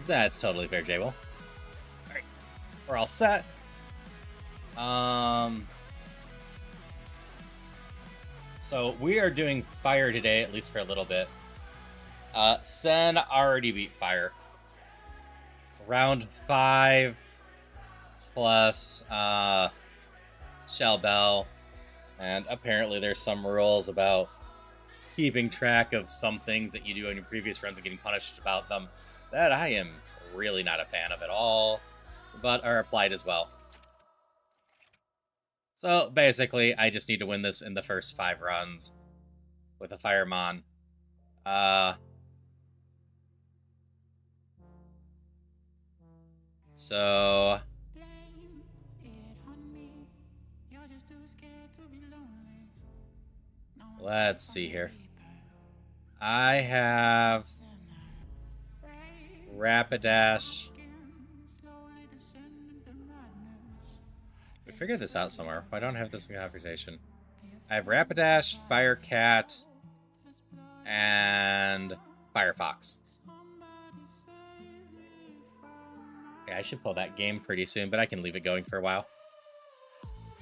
That's totally fair, Jable. Alright, we're all set. So we are doing fire today, at least for a little bit. Sen already beat fire. Round 5 plus Shell Bell. And apparently there's some rules about keeping track of some things that you do in your previous runs and getting punished about them that I am really not a fan of at all, but are applied as well. So basically, I just need to win this in the first 5 runs with a Firemon. So let's see here. I have Rapidash. We figured this out somewhere. Why don't I have this in conversation? I have Rapidash, Firecat, and Firefox. Okay, I should pull that game pretty soon, but I can leave it going for a while.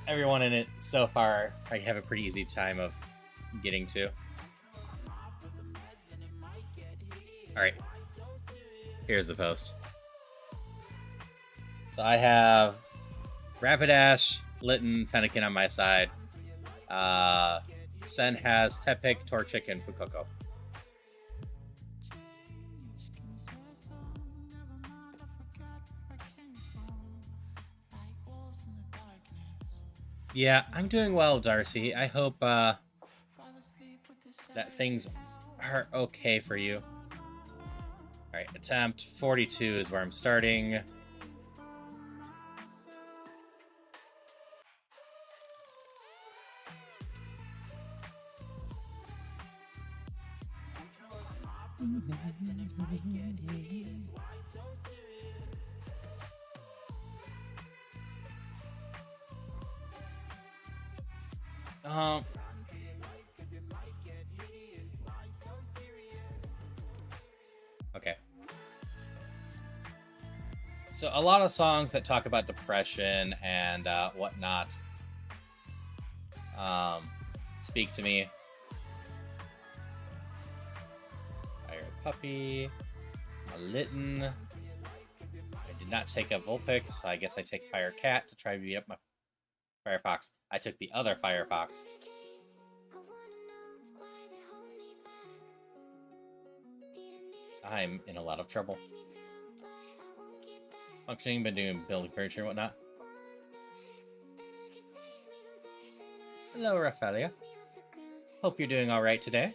Everyone in it so far, I have a pretty easy time of getting to. Alright. Here's the post. So I have Rapidash, Litten, Fennekin on my side. Sen has Tepig, Torchic, and Fuecoco. Yeah, I'm doing well, Darcy. I hope that things are okay for you. Alright, attempt 42 is where I'm starting. Okay. So a lot of songs that talk about depression and whatnot speak to me. Fire Puppy, a Litten. I did not take a Vulpix, so I guess I take Fire Cat to try to beat up my Firefox. I took the other Firefox. I'm in a lot of trouble. Functioning, been doing building furniture and whatnot. Hello, Raphaelia. Hope you're doing alright today.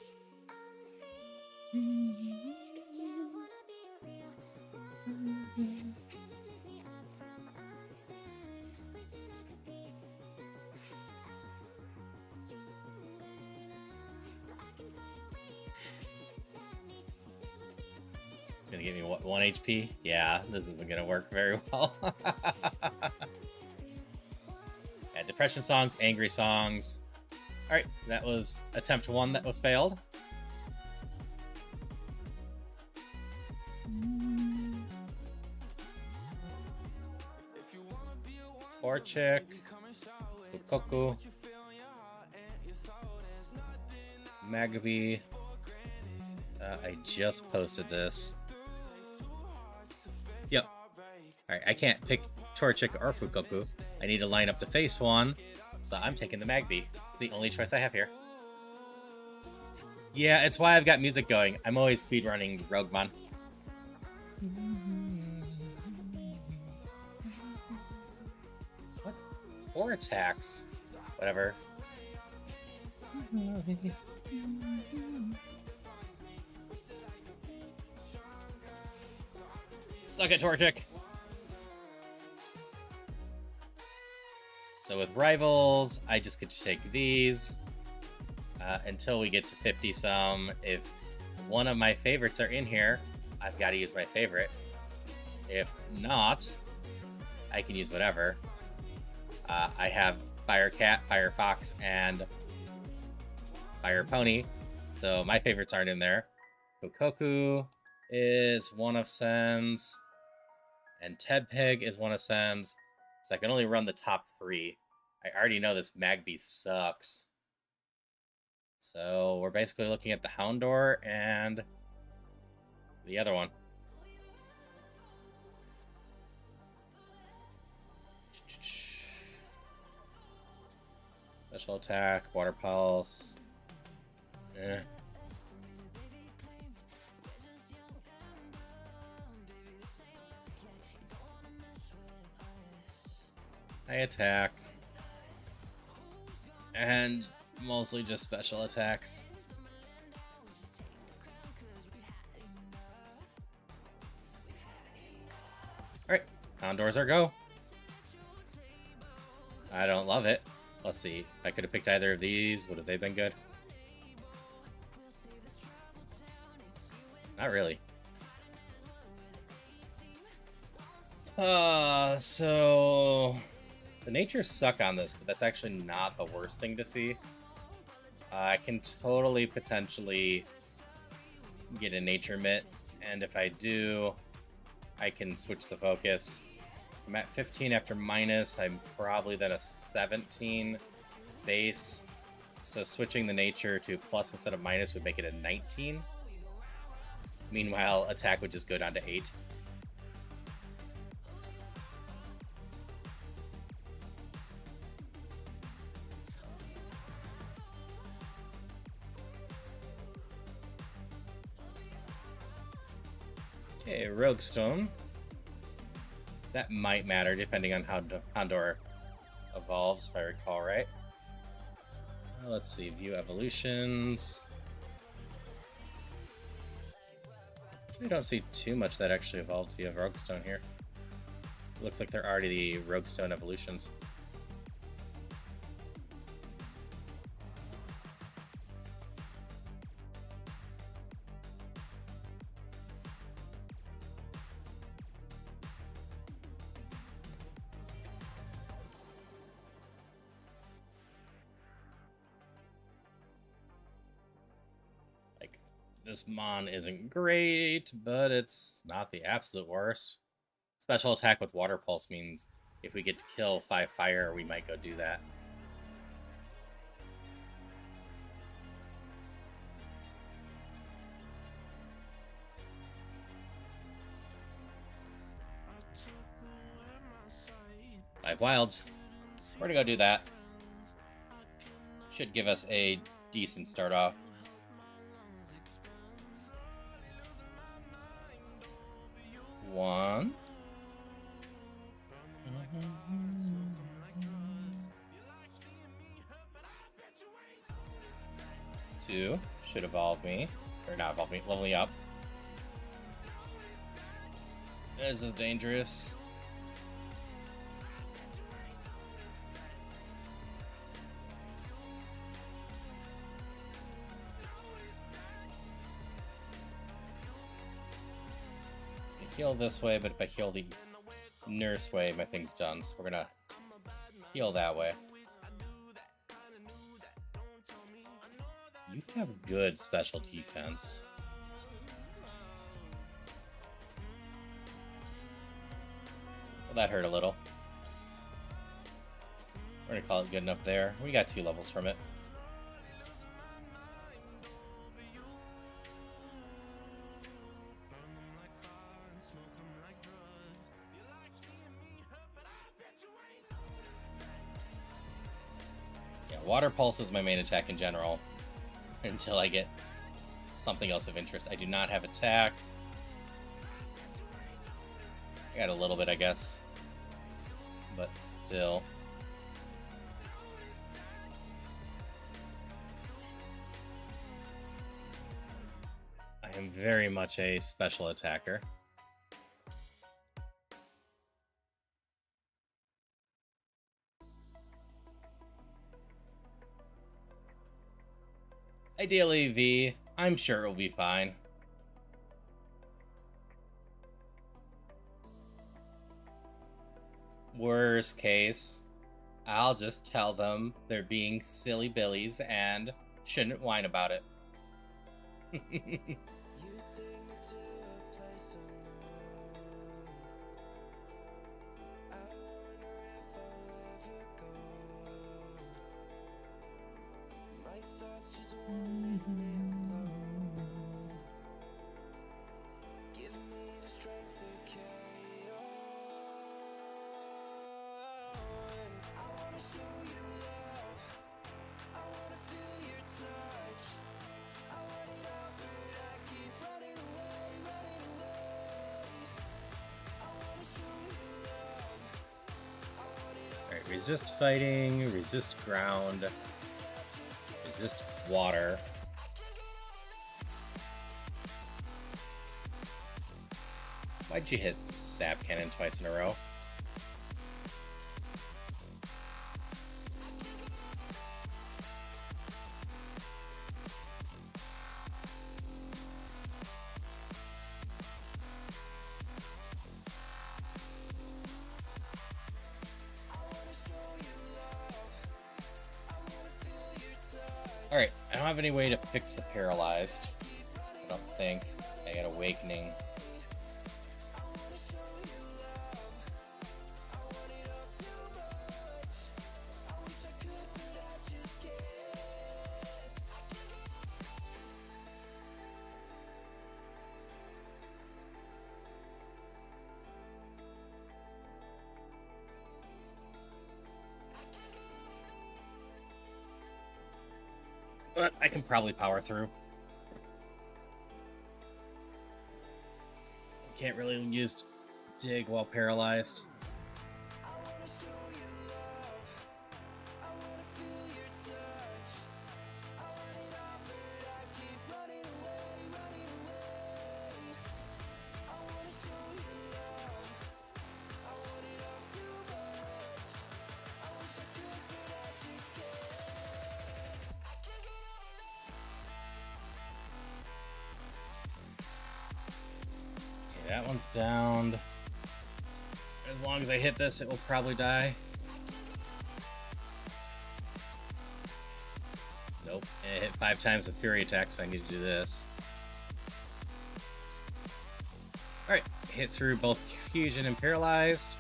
Gonna give me what, 1 HP? Yeah, this isn't gonna work very well. Yeah, depression songs, angry songs. Alright, that was attempt 1 that was failed. Torchic, Fuecoco, Magaby. I just posted this. Yep. Alright, I can't pick Torchic or Fuecoco. I need to line up to face one, so I'm taking the Magby. It's the only choice I have here. Yeah, it's why I've got music going. I'm always speedrunning Roguemon. What? 4 attacks. Whatever. Suck it, Torchic. So with rivals, I just get to take these until we get to 50-some. If one of my favorites are in here, I've got to use my favorite. If not, I can use whatever. I have Fire Cat, Fire Fox, and Fire Pony, so my favorites aren't in there. Fuecoco is one of Sen's, and Tedpig is one of Sen's. So I can only run the top 3. I already know this Magby sucks. So we're basically looking at the Houndour and the other one. Special attack, water pulse. Eh. I attack. And mostly just special attacks. Alright, Houndours are go. I don't love it. Let's see. If I could have picked either of these, would have they been good? Not really. So the natures suck on this, but that's actually not the worst thing to see. I can totally potentially get a nature mitt, and if I do, I can switch the focus. I'm at 15 after minus. I'm probably then a 17 base. So switching the nature to plus instead of minus would make it a 19. Meanwhile, attack would just go down to 8. Okay, Roguestone. That might matter depending on how Houndour evolves, if I recall right. Let's see, view evolutions. I don't see too much that actually evolves via Roguestone here. Looks like they're already the Roguestone evolutions. This Mon isn't great, but it's not the absolute worst. Special attack with Water Pulse means if we get to kill 5 fire, we might go do that. Five wilds. We're gonna go do that. Should give us a decent start off. One. Two. Should evolve me. Or not evolve me, level me up. This is dangerous. Heal this way, but if I heal the nurse way, my thing's done. So we're gonna heal that way. You have good special defense. Well, that hurt a little. We're gonna call it good enough there. We got 2 levels from it. Water Pulse is my main attack in general until I get something else of interest. I do not have attack. I got a little bit, I guess, but still. I am very much a special attacker. Ideally V, I'm sure it'll be fine. Worst case, I'll just tell them they're being silly billies and shouldn't whine about it. resist fighting, resist ground, resist water. Why'd you hit Sap Cannon twice in a row? Alright, I don't have any way to fix the paralyzed. I don't think. I got Awakening. But I can probably power through. Can't really use dig while paralyzed. That one's downed. As long as I hit this, it will probably die. Nope. It hit 5 times the Fury attack, so I need to do this. Alright, hit through both Fusion and Paralyzed.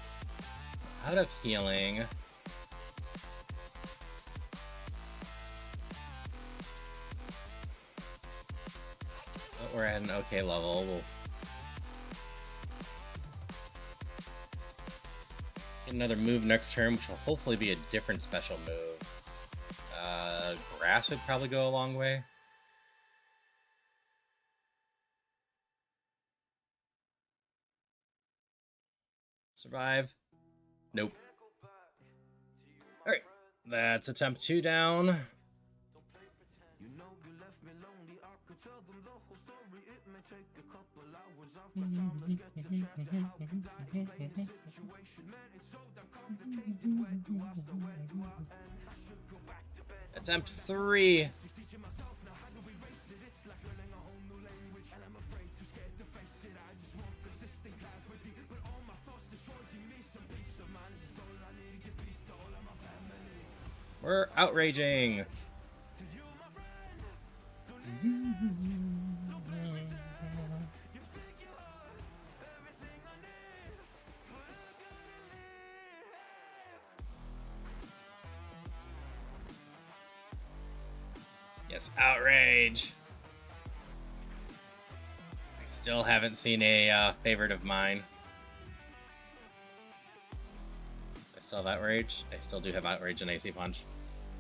Out of healing. But we're at an okay level. We'll get another move next turn, which will hopefully be a different special move. Grass would probably go a long way. Survive. Nope. Alright, that's attempt 2 down. Attempt 3. We're outraging. Yes, outrage. I still haven't seen a favorite of mine. I still have outrage. I still do have outrage and AC punch.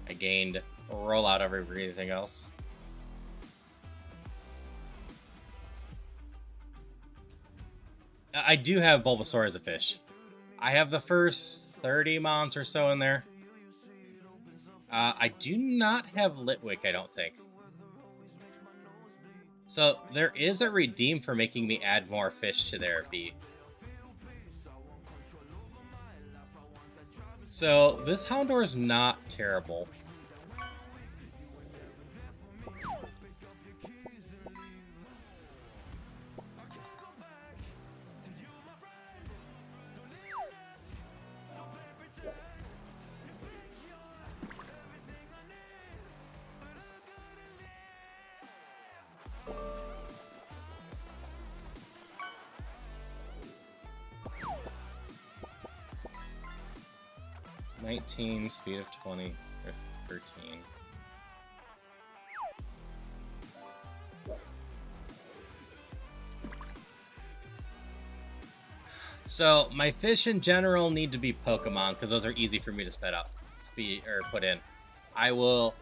I gained rollout over everything else. I do have Bulbasaur as a fish. I have the first 30 mons or so in there. I do not have Litwick, I don't think. So there is a redeem for making me add more fish to their beat. So this Houndour is not terrible. Speed of 20 or 13. So my fish in general need to be Pokemon because those are easy for me to put in. I will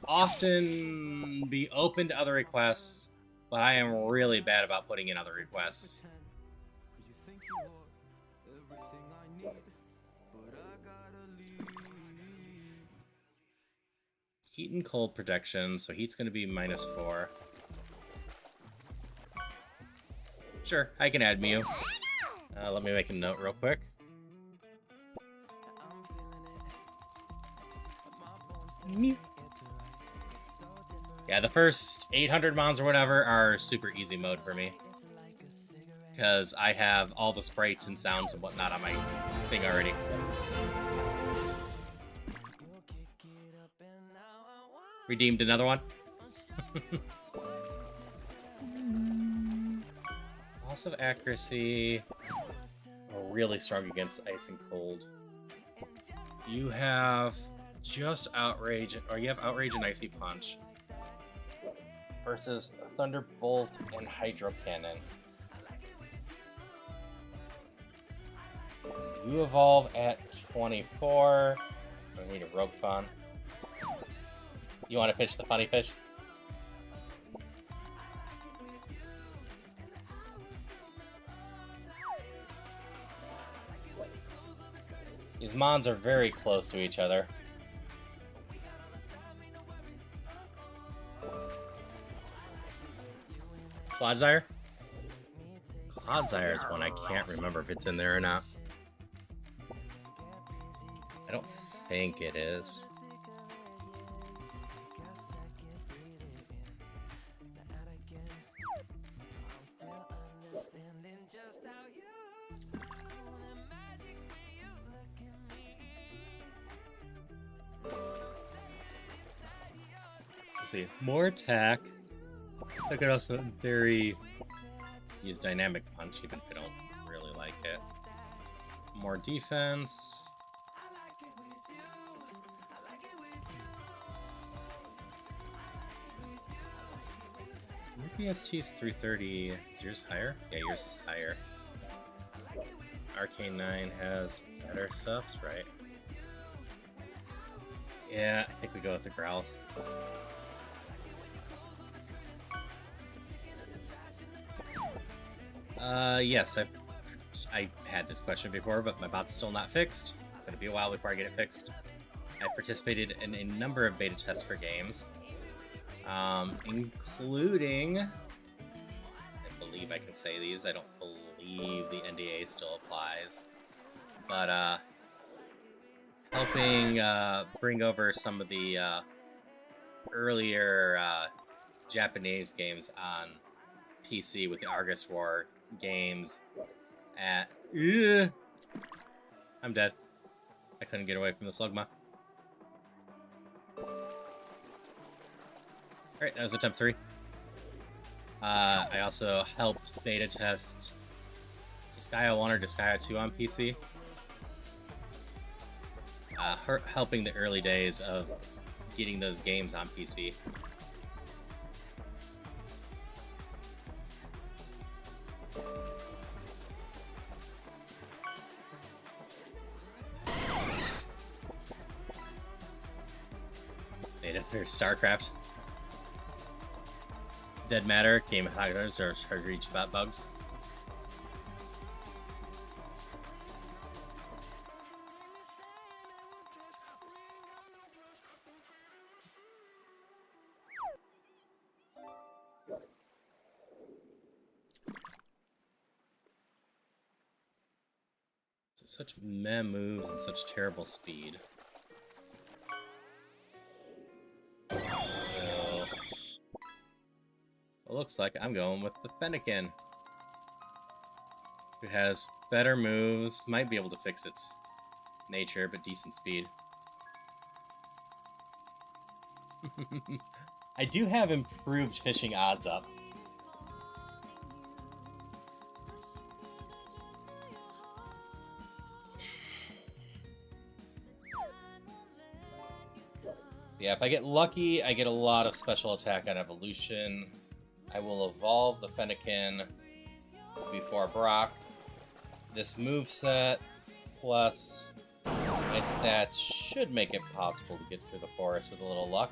often be open to other requests, but I am really bad about putting in other requests. heat and cold protection, so heat's going to be -4. Sure, I can add Mew. Let me make a note real quick. Mew. Yeah, the first 800 mons or whatever are super easy mode for me. Because I have all the sprites and sounds and whatnot on my thing already. Redeemed another one. Loss of accuracy. Oh, really strong against ice and cold. You have just outrage, or you have outrage and icy punch. Versus Thunderbolt and Hydro Cannon. You evolve at 24. I need a Roguemon. You want to pitch the funny fish? These mons are very close to each other. Clodsire? Clodsire is one I can't remember if it's in there or not. I don't think it is. Let's see. More attack. I could also, in theory, use Dynamic Punch, even if I don't really like it. More defense. PST's 330. Is yours higher? Yeah, yours is higher. Arcane 9 has better stuffs, right? Yeah, I think we go with the Growlithe. Yes, I had this question before, but my bot's still not fixed. It's gonna be a while before I get it fixed. I participated in a number of beta tests for games, including, I believe I can say these, I don't believe the NDA still applies, but, helping, bring over some of the, earlier, Japanese games on PC with the Argus War games at... I'm dead. I couldn't get away from the Slugma. Alright, that was attempt 3. I also helped beta test Disgaea 1 or Disgaea 2 on PC. Helping the early days of getting those games on PC. There's StarCraft. Dead Matter, Game of Hackers, or Hard to Reach Bot Bugs. Such meh moves and such terrible speed. It looks like I'm going with the Fennekin, who has better moves, might be able to fix its nature, but decent speed. I do have improved fishing odds up. Yeah, if I get lucky, I get a lot of special attack on evolution. I will evolve the Fennekin before Brock. This moveset plus my stats should make it possible to get through the forest with a little luck.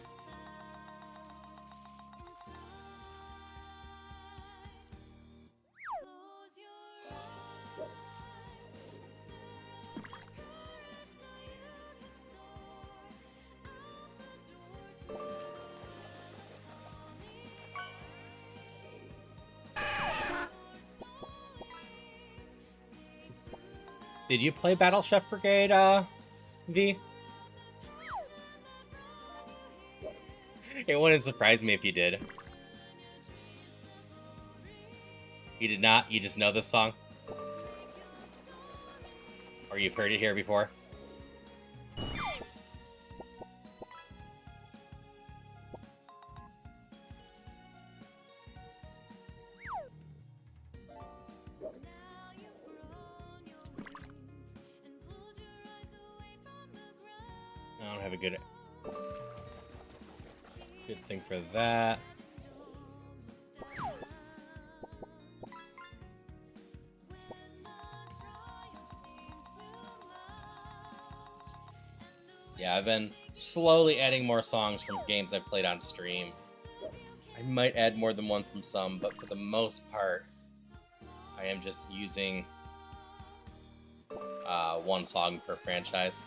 Did you play Battle Chef Brigade, V? It wouldn't surprise me if you did. You did not? You just know this song? Or you've heard it here before? I don't have a good thing for that. Yeah, I've been slowly adding more songs from games I've played on stream. I might add more than one from some, but for the most part, I am just using one song per franchise.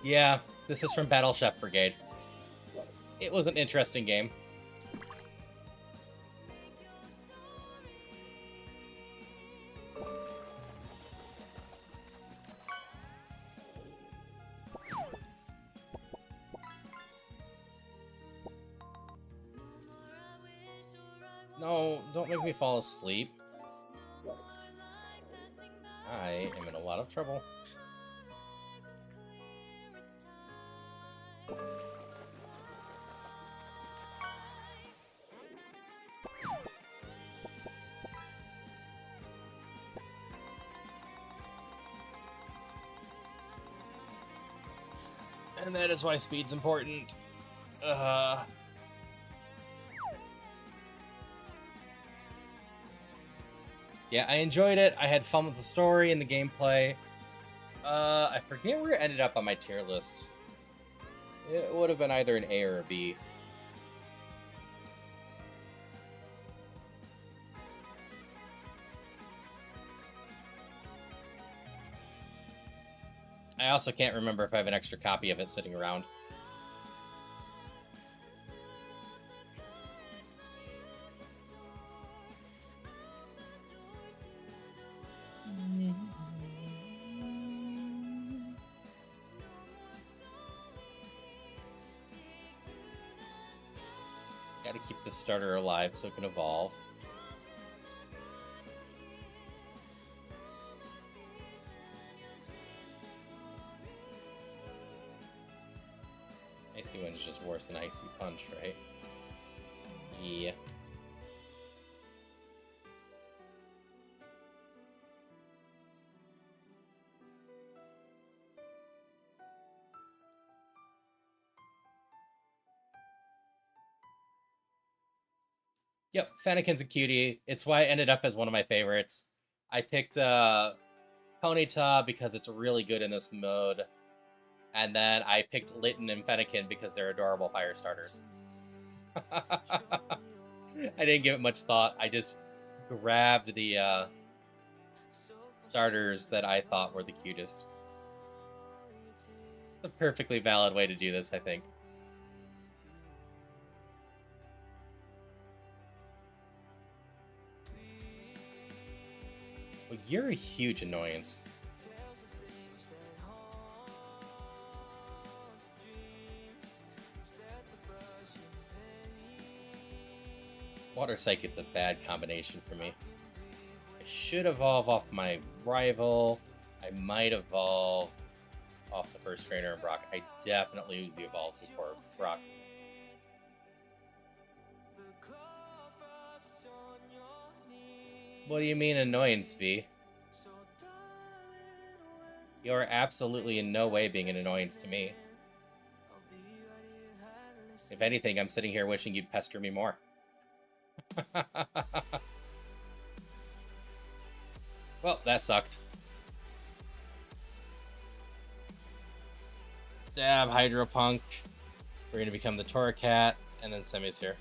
Yeah, this is from Battle Chef Brigade. It was an interesting game. No, don't make me fall asleep. I am in a lot of trouble. And that is why speed's important. Yeah, I enjoyed it. I had fun with the story and the gameplay. I forget where it ended up on my tier list. It would have been either an A or a B. I also can't remember if I have an extra copy of it sitting around. Gotta keep the starter alive so it can evolve. Icy Wind's just worse than Icy Punch, right? Yeah. Yep, Fennekin's a cutie. It's why it ended up as one of my favorites. I picked Ponyta because it's really good in this mode. And then I picked Litten and Fennekin because they're adorable fire starters. I didn't give it much thought. I just grabbed the starters that I thought were the cutest. It's a perfectly valid way to do this, I think. Well, you're a huge annoyance. Water Psychic's a bad combination for me. I should evolve off my rival. I might evolve off the first trainer in Brock. I definitely would be evolved before Brock. What do you mean annoyance, V? You're absolutely in no way being an annoyance to me. If anything, I'm sitting here wishing you'd pester me more. Well, that sucked. Stab, Hydro Punk. We're gonna become the Torracat, and then Semi's here.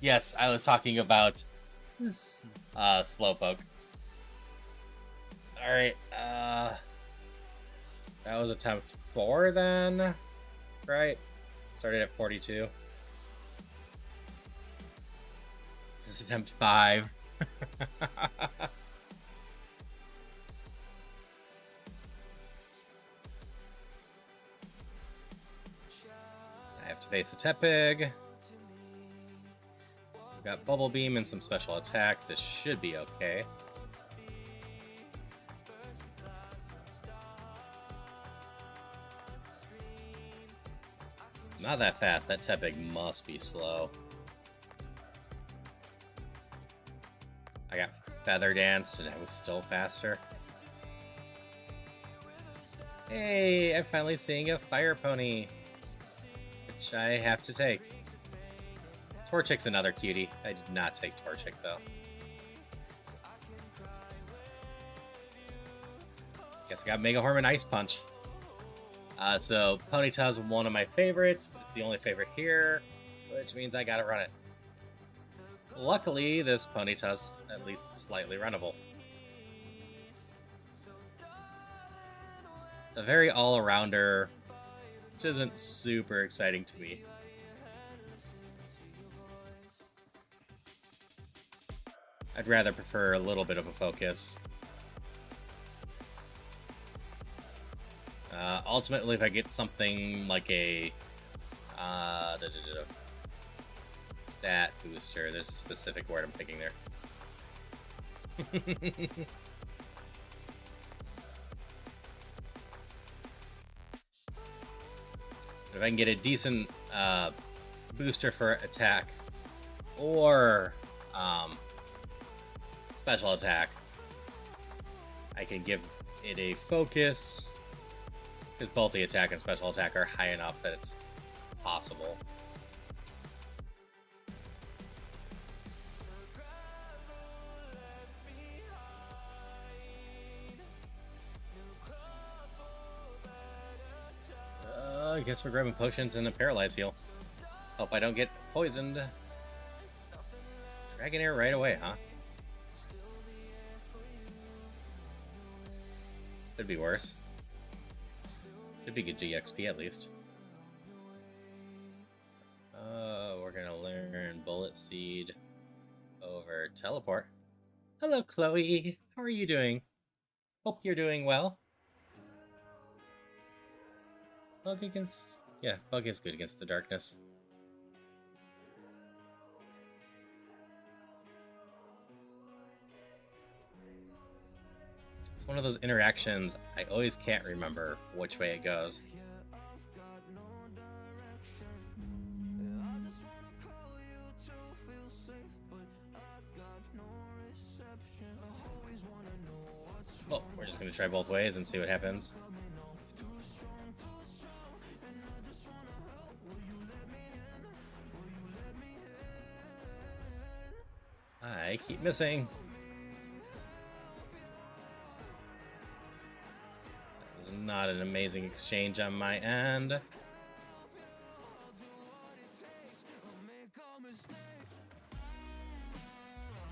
Yes, I was talking about Slowpoke. Alright, that was attempt 4 then, right? Started at 42. This is attempt 5. I have to face a Tepig. We've got Bubble Beam and some special attack. This should be okay. Not that fast. That Tepig must be slow. I got Feather Danced and I was still faster. Hey, I'm finally seeing a Fire Pony, which I have to take. Torchic's another cutie. I did not take Torchic, though. Guess I got Mega Horn and Ice Punch. So Ponyta's one of my favorites. It's the only favorite here, which means I gotta run it. Luckily, this Ponyta's at least slightly runnable. It's a very all-arounder, which isn't super exciting to me. I'd rather prefer a little bit of a focus. Ultimately, if I get something like a stat booster, there's a specific word I'm thinking there. If I can get a decent booster for attack or special attack, I can give it a focus, because both the attack and special attack are high enough that it's possible. I guess we're grabbing potions and a paralyze heal. Hope I don't get poisoned. Dragonair right away, huh? Could be worse. Should be good GXP at least. We're gonna learn Bullet Seed over Teleport. Hello, Chloe. How are you doing? Hope you're doing well. Bug against... Yeah, Bug is good against the darkness. It's one of those interactions I always can't remember which way it goes. Oh, we're just going to try both ways and see what happens. I keep missing. That was not an amazing exchange on my end.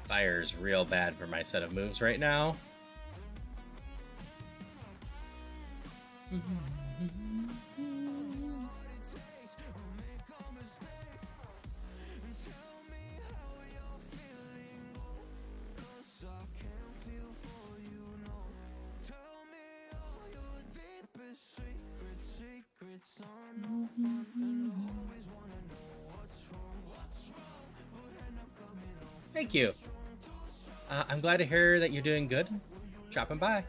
Fire's real bad for my set of moves right now. Thank you. I'm glad to hear that you're doing good. Dropping by.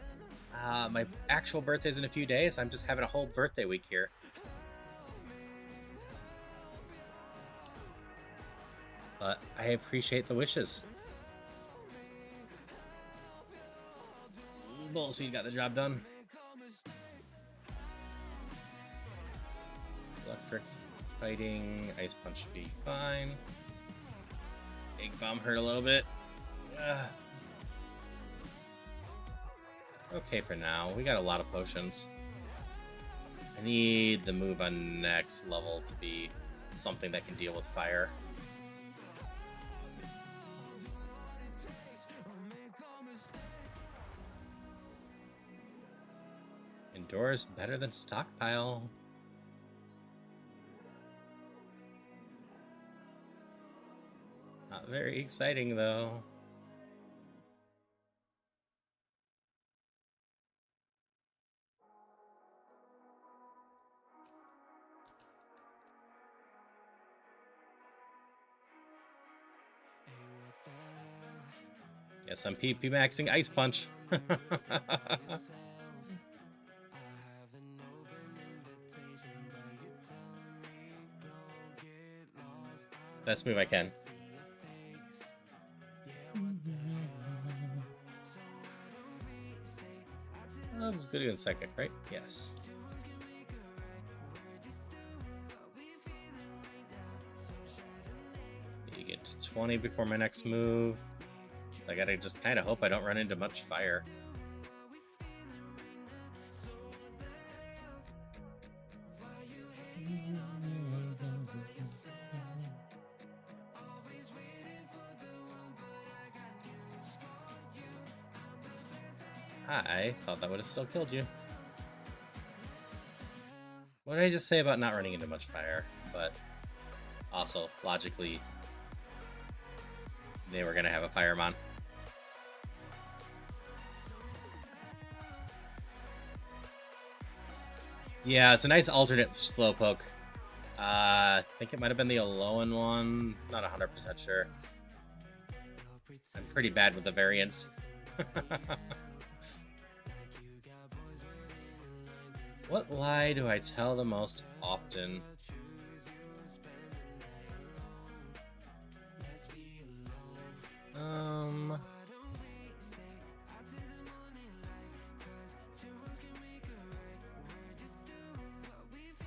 My actual birthday's in a few days. I'm just having a whole birthday week here. But I appreciate the wishes. Bullet Seed got the job done. Electric fighting. Ice Punch should be fine. Egg Bomb hurt a little bit. Okay for now. We got a lot of potions. I need the move on next level to be something that can deal with fire. Door's better than stockpile. Not very exciting, though. Guess I'm PP maxing Ice Punch. Best move I can. Love's good in second, right? Yes. You get to 20 before my next move. So I gotta just kind of hope I don't run into much fire. I thought that would have still killed you. What did I just say about not running into much fire? But also, logically, they were going to have a Firemon. Yeah, it's a nice alternate Slowpoke. I think it might have been the Alolan one. Not 100% sure. I'm pretty bad with the variants. What lie do I tell the most often?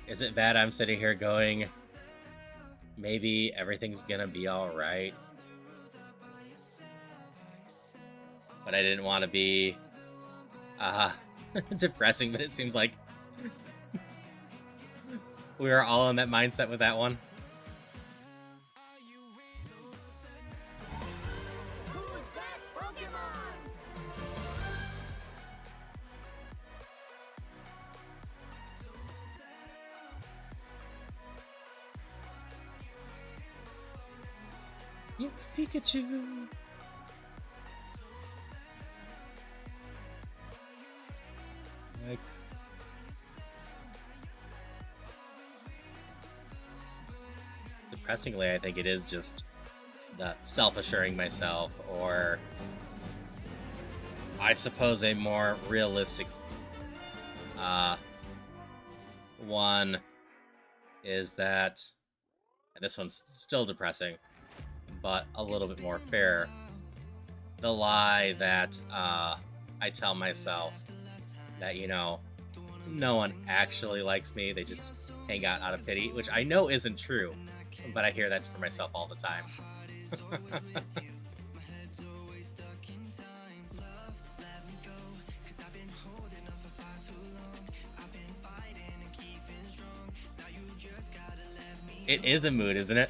Is it bad I'm sitting here going, maybe everything's gonna be alright? But I didn't want to be depressing, but it seems like we were all in that mindset with that one. Who's that Roguemon? It's Pikachu. Like, depressingly, I think it is just the self-assuring myself, or I suppose a more realistic one is that, and this one's still depressing, but a little bit more fair. The lie that I tell myself that, you know, no one actually likes me, they just hang out of pity, which I know isn't true, but I hear that for myself all the time. It is a mood, isn't it?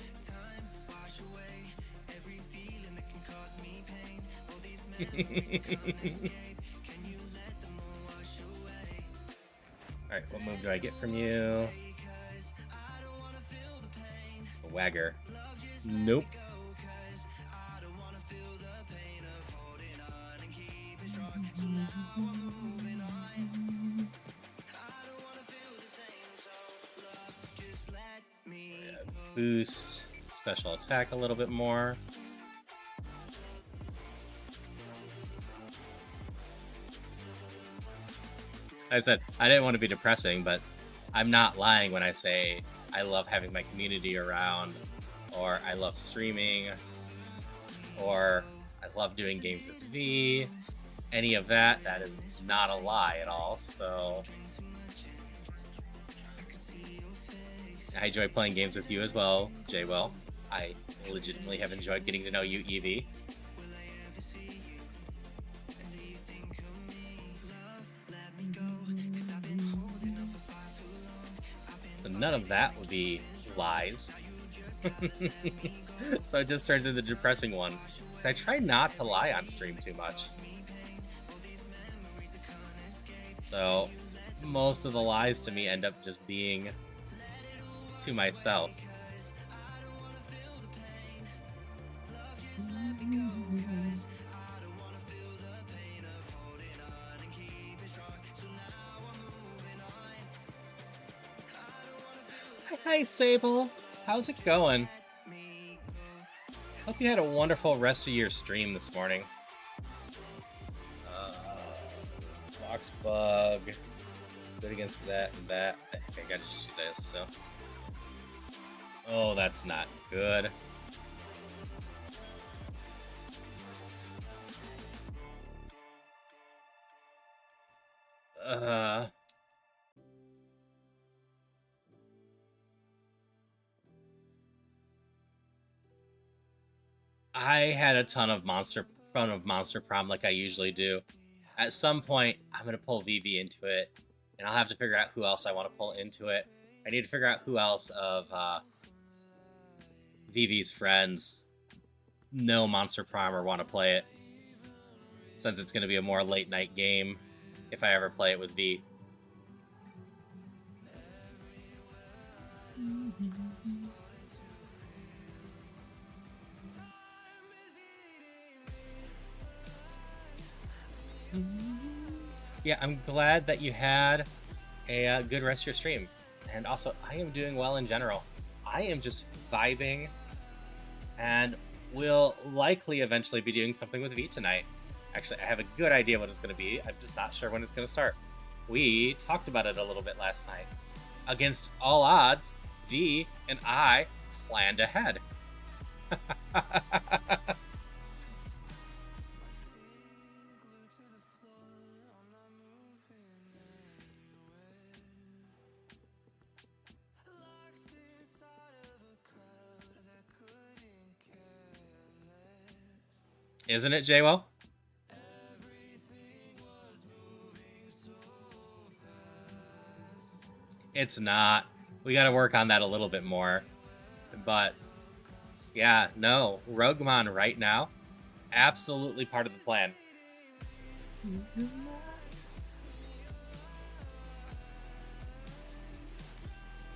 Alright, what move do I get from you? A Wagger. Nope. Boost special attack a little bit more. I said I didn't want to be depressing, but I'm not lying when I say I love having my community around, or I love streaming, or I love doing games with V. Any of that, that is not a lie at all, so I enjoy playing games with you as well, J-Well. I legitimately have enjoyed getting to know you, Evie. So none of that would be lies. So it just turns into the depressing one. Because I try not to lie on stream too much. So most of the lies to me end up just being to myself. Hi, Sable. How's it going? Hope you had a wonderful rest of your stream this morning. Box bug. Good against that and that. I think I gotta just use this, so. Oh, that's not good. I had a ton of fun of Monster Prom like I usually do. At some point, I'm gonna pull VV into it, and I'll have to figure out who else I want to pull into it. I need to figure out who else of VV's friends know Monster Prom or want to play it, since it's gonna be a more late night game if I ever play it with V. Yeah, I'm glad that you had a good rest of your stream. And also, I am doing well in general. I am just vibing, and we'll likely eventually be doing something with V tonight. Actually, I have a good idea what it's going to be. I'm just not sure when it's going to start. We talked about it a little bit last night. Against all odds, V and I planned ahead. Isn't it, Jaywell? It's not. We got to work on that a little bit more. But yeah, no, Roguemon right now, absolutely part of the plan.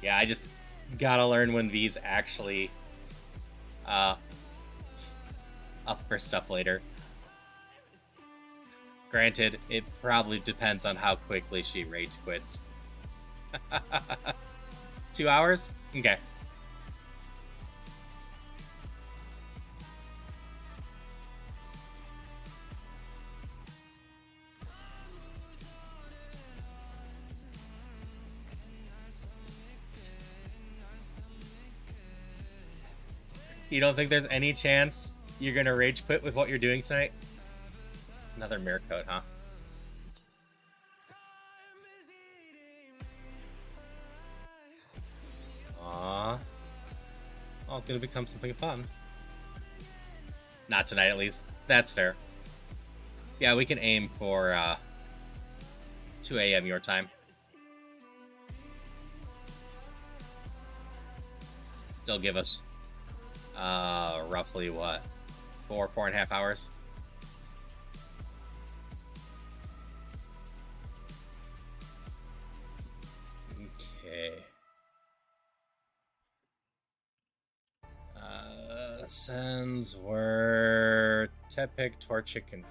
Yeah, I just gotta learn when V's actually up for stuff later. Granted, it probably depends on how quickly she rage quits. 2 hours? Okay. You don't think there's any chance you're gonna rage quit with what you're doing tonight? Another mirror coat, huh? Aww. Oh, it's gonna become something fun. Not tonight, at least. That's fair. Yeah, we can aim for 2 a.m. your time. Still give us roughly what? 4.5 hours? Okay. Sends were Tepig, Torchic, and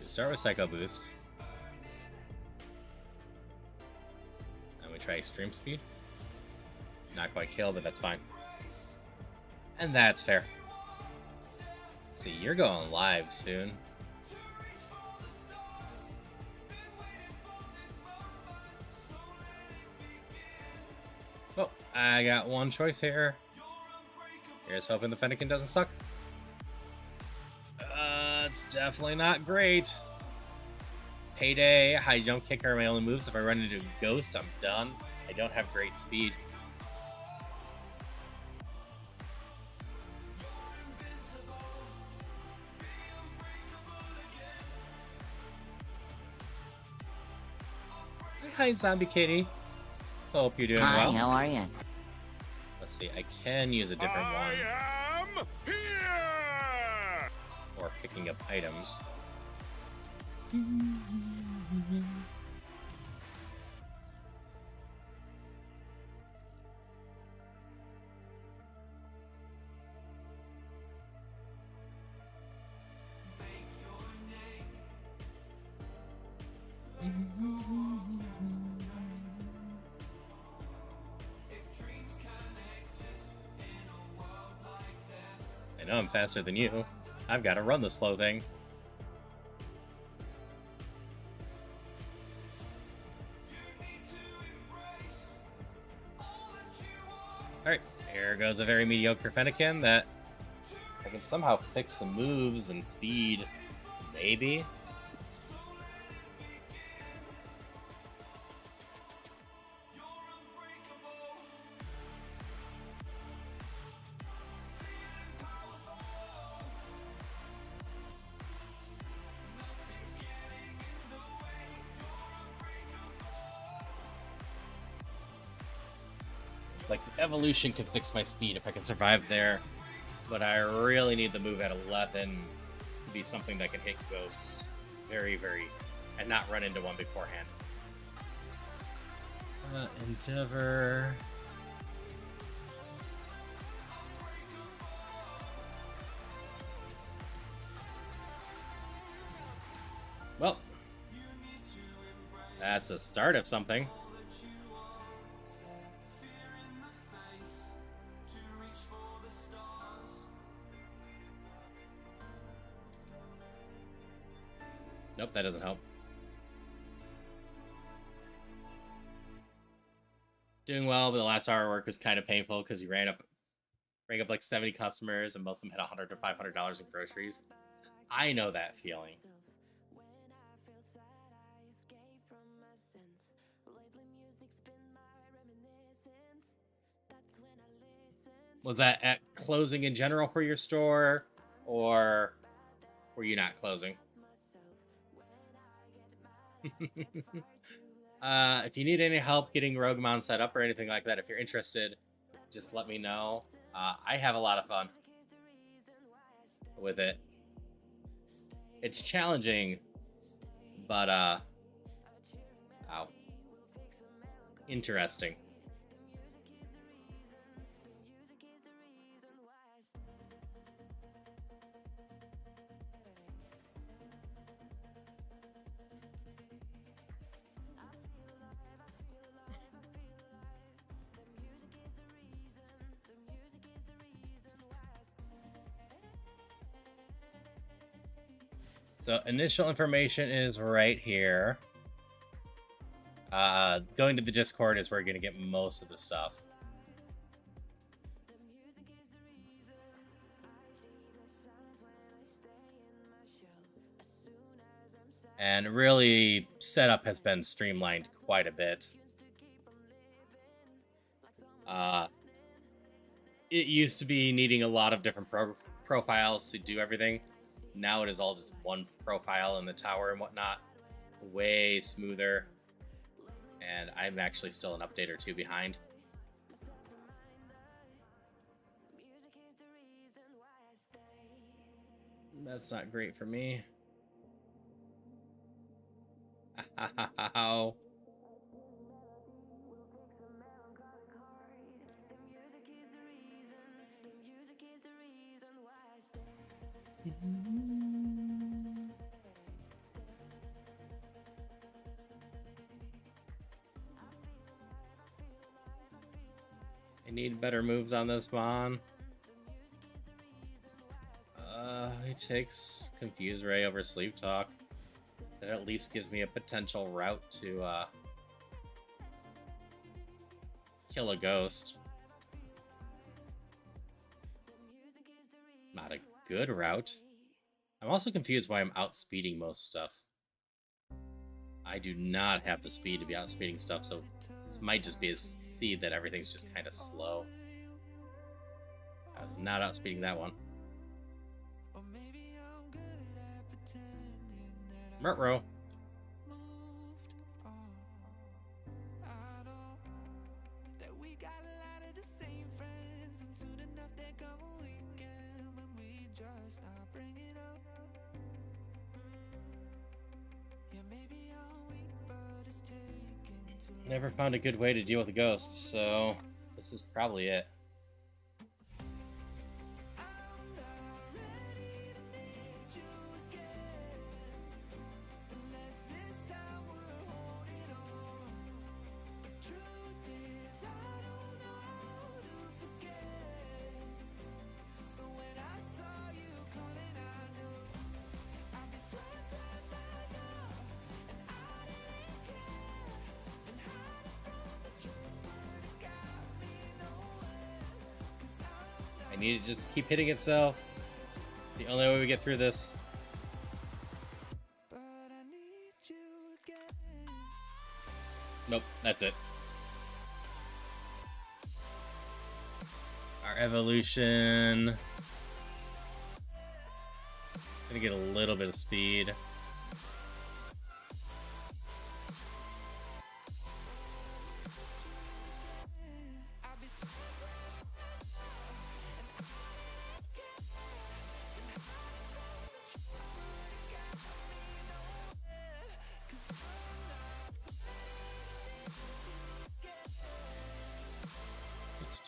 start with Psycho Boost. And we try Extreme Speed. Not quite kill, but that's fine. And that's fair. Let's see, you're going live soon. Oh, I got one choice here. Here's hoping the Fennekin doesn't suck. It's definitely not great. Payday, high jump kick are my only moves. If I run into a ghost, I'm done. I don't have great speed. Hi, Zombie Kitty. Hope you're doing Hi, well. how are you? Let's see, I can use a different one. I am here! Or picking up items. I know I'm faster than you. I've got to run the slow thing. Alright, here goes a very mediocre Fennekin that I can somehow fix the moves and speed. Maybe? Like, evolution could fix my speed if I can survive there, but I really need the move at 11 to be something that can hit ghosts and not run into one beforehand. Endeavor. Well, that's a start of something. Nope, that doesn't help. Doing well, but the last hour work was kind of painful because you rang up like 70 customers and most of them had $100 to $500 in groceries. I know that feeling. Was that at closing in general for your store, or were you not closing? If you need any help getting Roguemon set up or anything like that, if you're interested, just let me know. I have a lot of fun with it. It's challenging, but interesting. So initial information is right here. Going to the Discord is where you're going to get most of the stuff. And really, setup has been streamlined quite a bit. It used to be needing a lot of different profiles to do everything. Now it is all just one profile in the tower and whatnot. Way smoother. And I'm actually still an update or two behind. That's not great for me. Ow. I need better moves on this Mon. He takes Confuse Ray over Sleep Talk. That at least gives me a potential route to kill a ghost. Not a good route. I'm also confused why I'm outspeeding most stuff. I do not have the speed to be outspeeding stuff, so this might just be a seed that everything's just kind of slow. I was not outspeeding that one. Murtro. Never found a good way to deal with a ghost, so this is probably it. I need to just keep hitting itself. It's the only way we get through this. Nope, that's it. Our evolution. Gonna get a little bit of speed.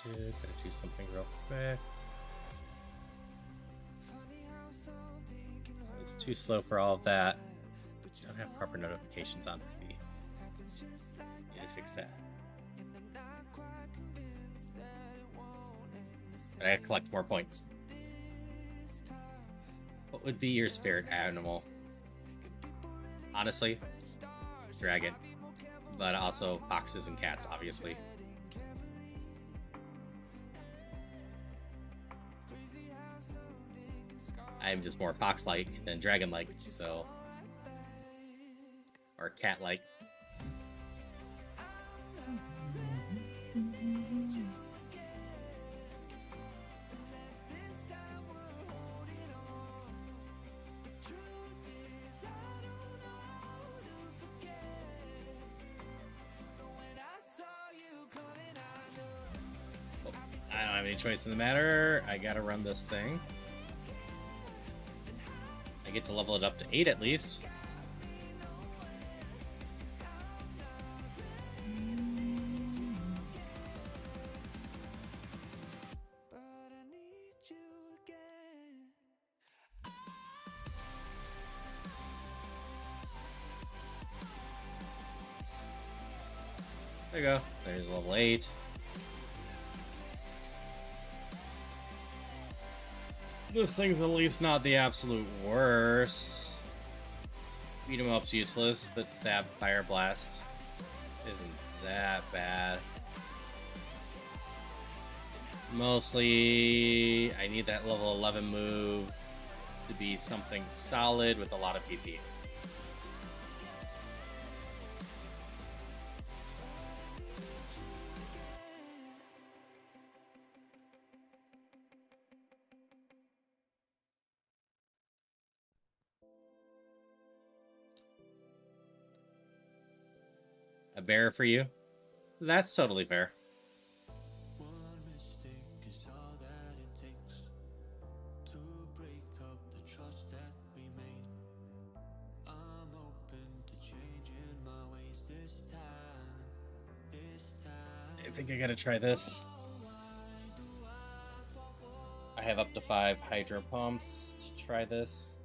Gotta do something real quick. It's too slow for all of that. Don't have proper notifications on for me. Need to fix that. And I gotta collect more points. What would be your spirit animal? Honestly, dragon. But also foxes and cats, obviously. I'm just more fox-like than dragon-like, so... Or cat-like. I don't have any choice in the matter. I gotta run this thing. I get to level it up to 8 at least. There you go. There's level 8. This thing's at least not the absolute worst. Beat 'em up's useless, but stab, fire, blast isn't that bad. Mostly, I need that level 11 move to be something solid with a lot of PP. A bear for you? That's totally fair. I think I gotta try this. I have up to 5 hydro pumps to try this.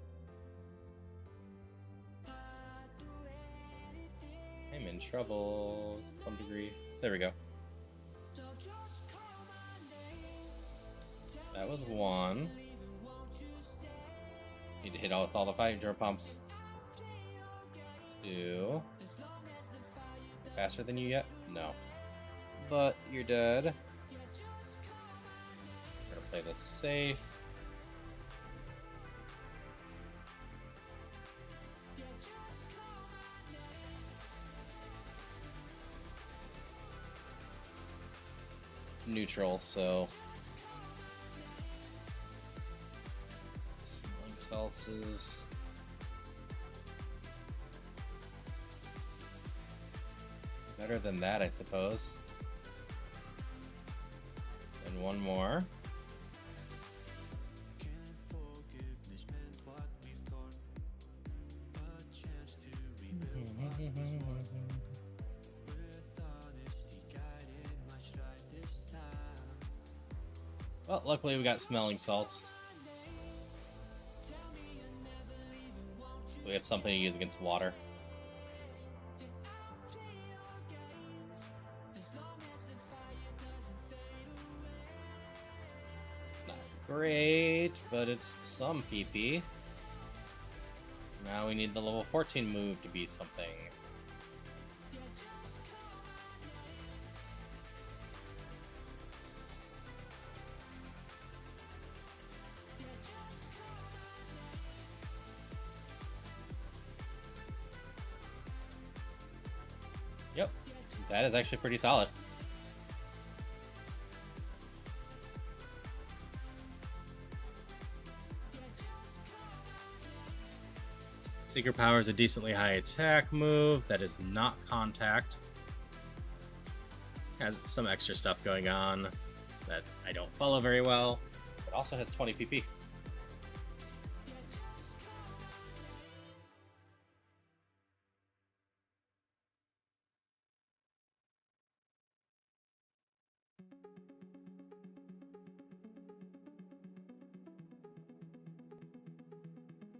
I'm in trouble to some degree. There we go. That was 1. Need to hit all with all the hydro pumps. 2. Faster than you yet? No. But you're dead. We're gonna play this safe. It's neutral, so smelling salts is better than that, I suppose. And one more. Well, luckily we got smelling salts. So we have something to use against water. It's not great, but it's some PP. Now we need the level 14 move to be something. Yep, that is actually pretty solid. Secret Power is a decently high attack move that is not contact. Has some extra stuff going on that I don't follow very well. It also has 20 PP.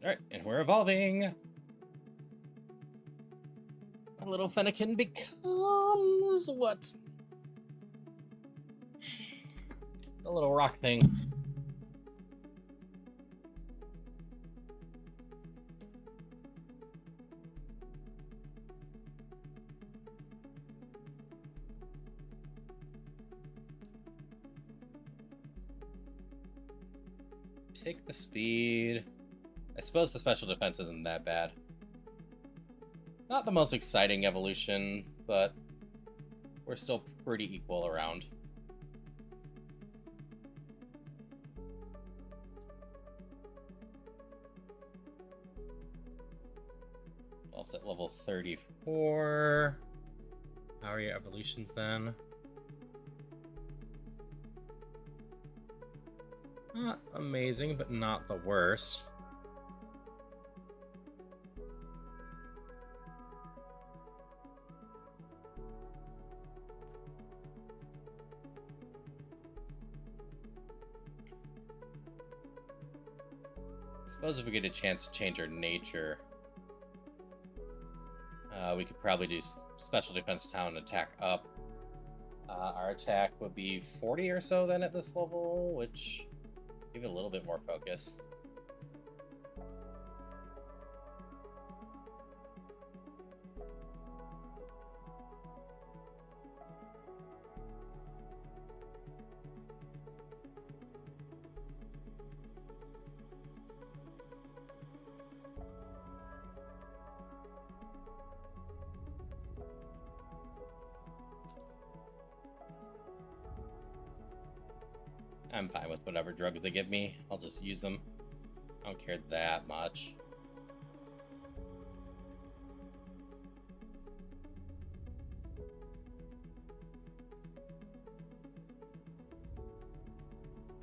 Alright, and we're evolving. A little Fennekin becomes what? A little rock thing. Take the speed. I suppose the special defense isn't that bad. Not the most exciting evolution, but we're still pretty equal around. Wolf's at level 34. How are your evolutions then? Not amazing, but not the worst. Suppose if we get a chance to change our nature, we could probably do special defense town attack up. Our attack would be 40 or so then at this level, which give it a little bit more focus. I'm fine with whatever drugs they give me. I'll just use them. I don't care that much.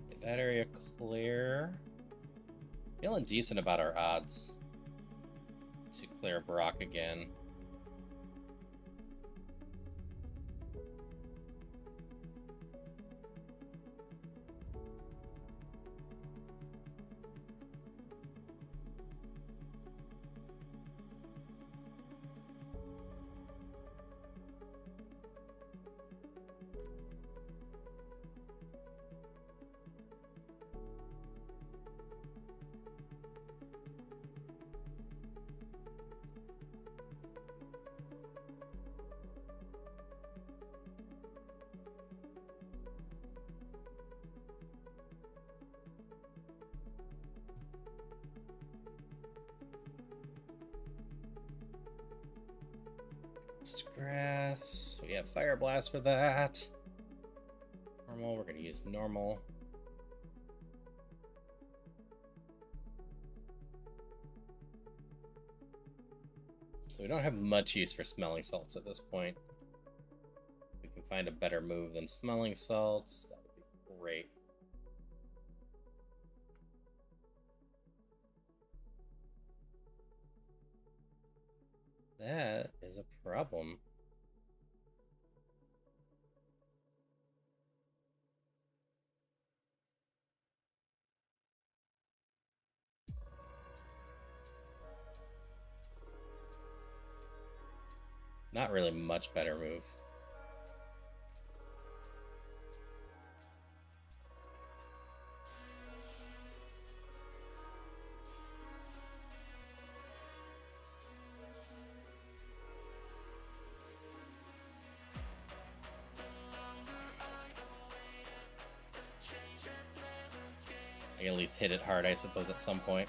Get that area clear. Feeling decent about our odds to clear Brock again. Grass. We have Fire Blast for that. Normal. We're going to use normal. So we don't have much use for Smelling Salts at this point. If we can find a better move than Smelling Salts, that would be great. That is a problem. Not really much better move. I can at least hit it hard, I suppose, at some point.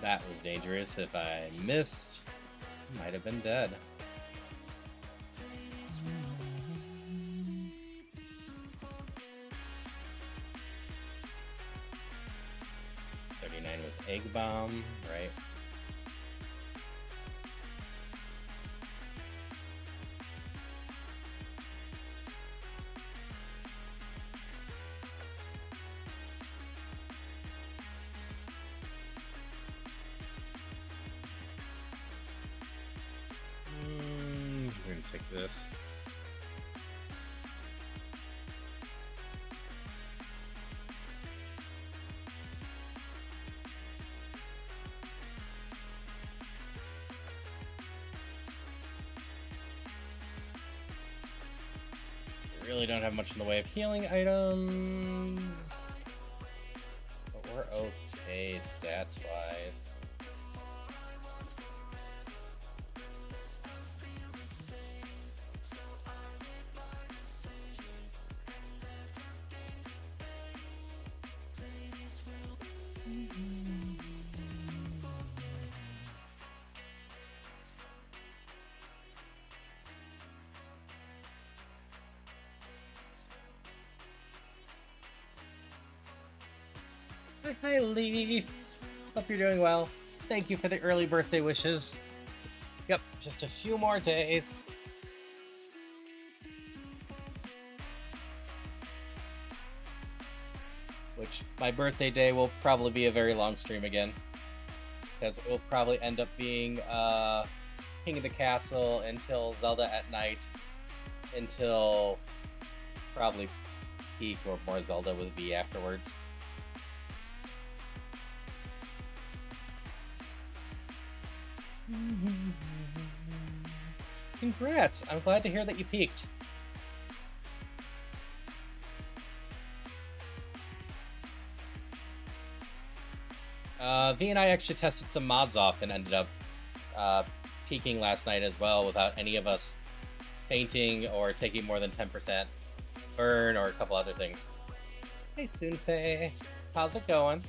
That was dangerous. If I missed, I might have been dead. Was Egg Bomb, right? We're gonna take this. Really don't have much in the way of healing items, but we're okay stats-wise. Hi, Lee. Hope you're doing well. Thank you for the early birthday wishes. Yep, just a few more days. Which, my birthday day will probably be a very long stream again. Because it will probably end up being King of the Castle until Zelda at night. Until probably Peak or more Zelda would be afterwards. Congrats! I'm glad to hear that you peaked. V and I actually tested some mods off and ended up peaking last night as well without any of us fainting or taking more than 10% burn or a couple other things. Hey Sunfei, how's it going?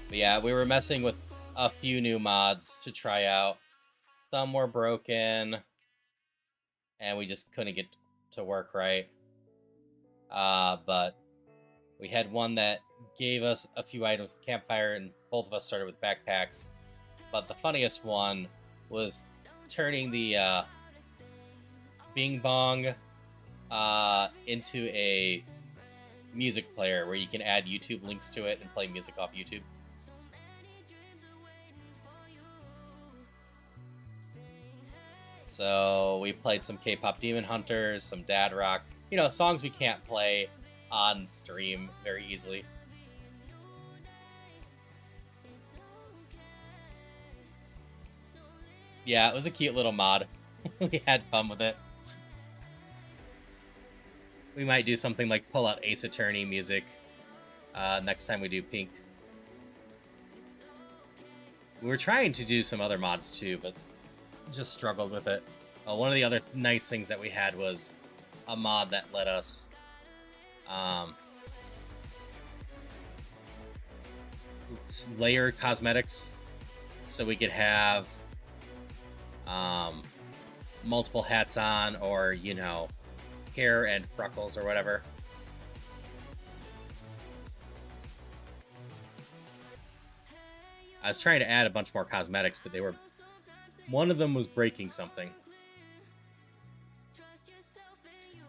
But yeah, we were messing with a few new mods to try out. Some were broken, and we just couldn't get to work right. But we had one that gave us a few items, the campfire, and both of us started with backpacks. But the funniest one was turning the Bing Bong into a music player where you can add YouTube links to it and play music off YouTube. So we played some K-pop Demon Hunters, some Dad Rock, you know, songs we can't play on stream very easily. Yeah, it was a cute little mod. We had fun with it. We might do something like pull out Ace Attorney music next time we do Pink. We were trying to do some other mods too, but just struggled with it. One of the other nice things that we had was a mod that let us layer cosmetics, so we could have multiple hats on, or, you know, hair and freckles or whatever. I was trying to add a bunch more cosmetics, but one of them was breaking something.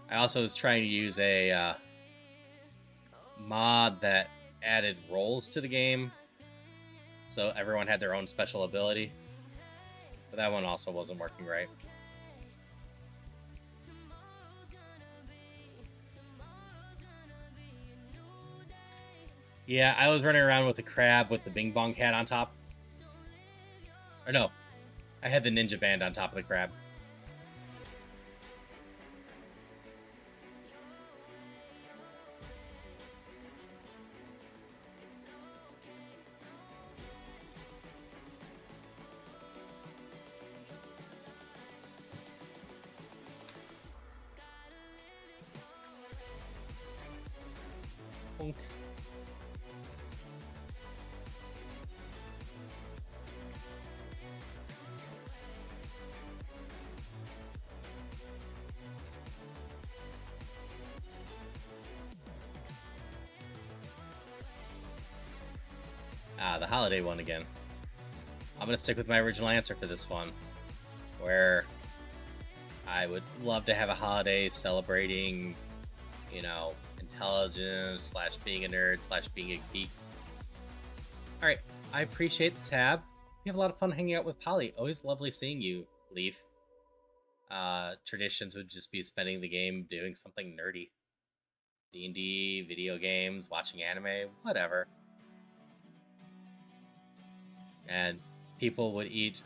I also was trying to use a mod that added roles to the game, so everyone had their own special ability. But that one also wasn't working right. Yeah, I was running around with the crab with the Bing Bong hat on top. Or no, I had the ninja band on top of the crab. Bonk. Ah, the holiday one again. I'm gonna stick with my original answer for this one, where I would love to have a holiday celebrating, you know, intelligence slash being a nerd slash being a geek. All right, I appreciate the tab. You have a lot of fun hanging out with Polly. Always lovely seeing you, Leaf. Traditions would just be spending the game doing something nerdy. D&D, video games, watching anime, whatever. And people would eat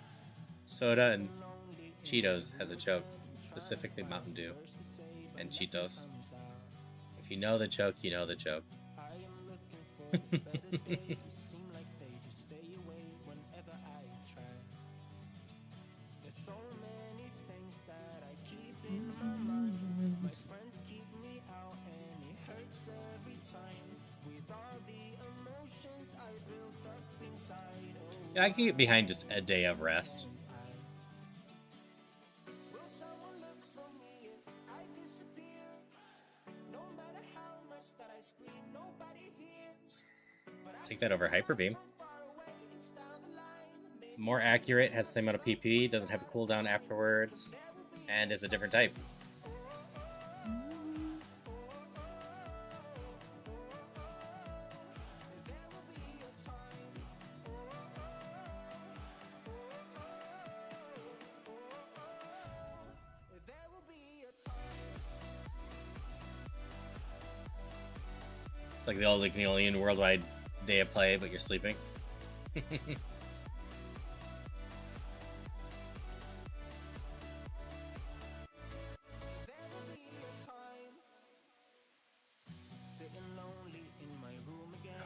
soda and Cheetos as a joke, specifically Mountain Dew and Cheetos. If you know the joke, you know the joke. Yeah, I can get behind just a day of rest. Take that over Hyper Beam. It's more accurate, has the same amount of PP, doesn't have a cooldown afterwards, and is a different type. It's like the old Nickelodeon worldwide day of play, but you're sleeping. I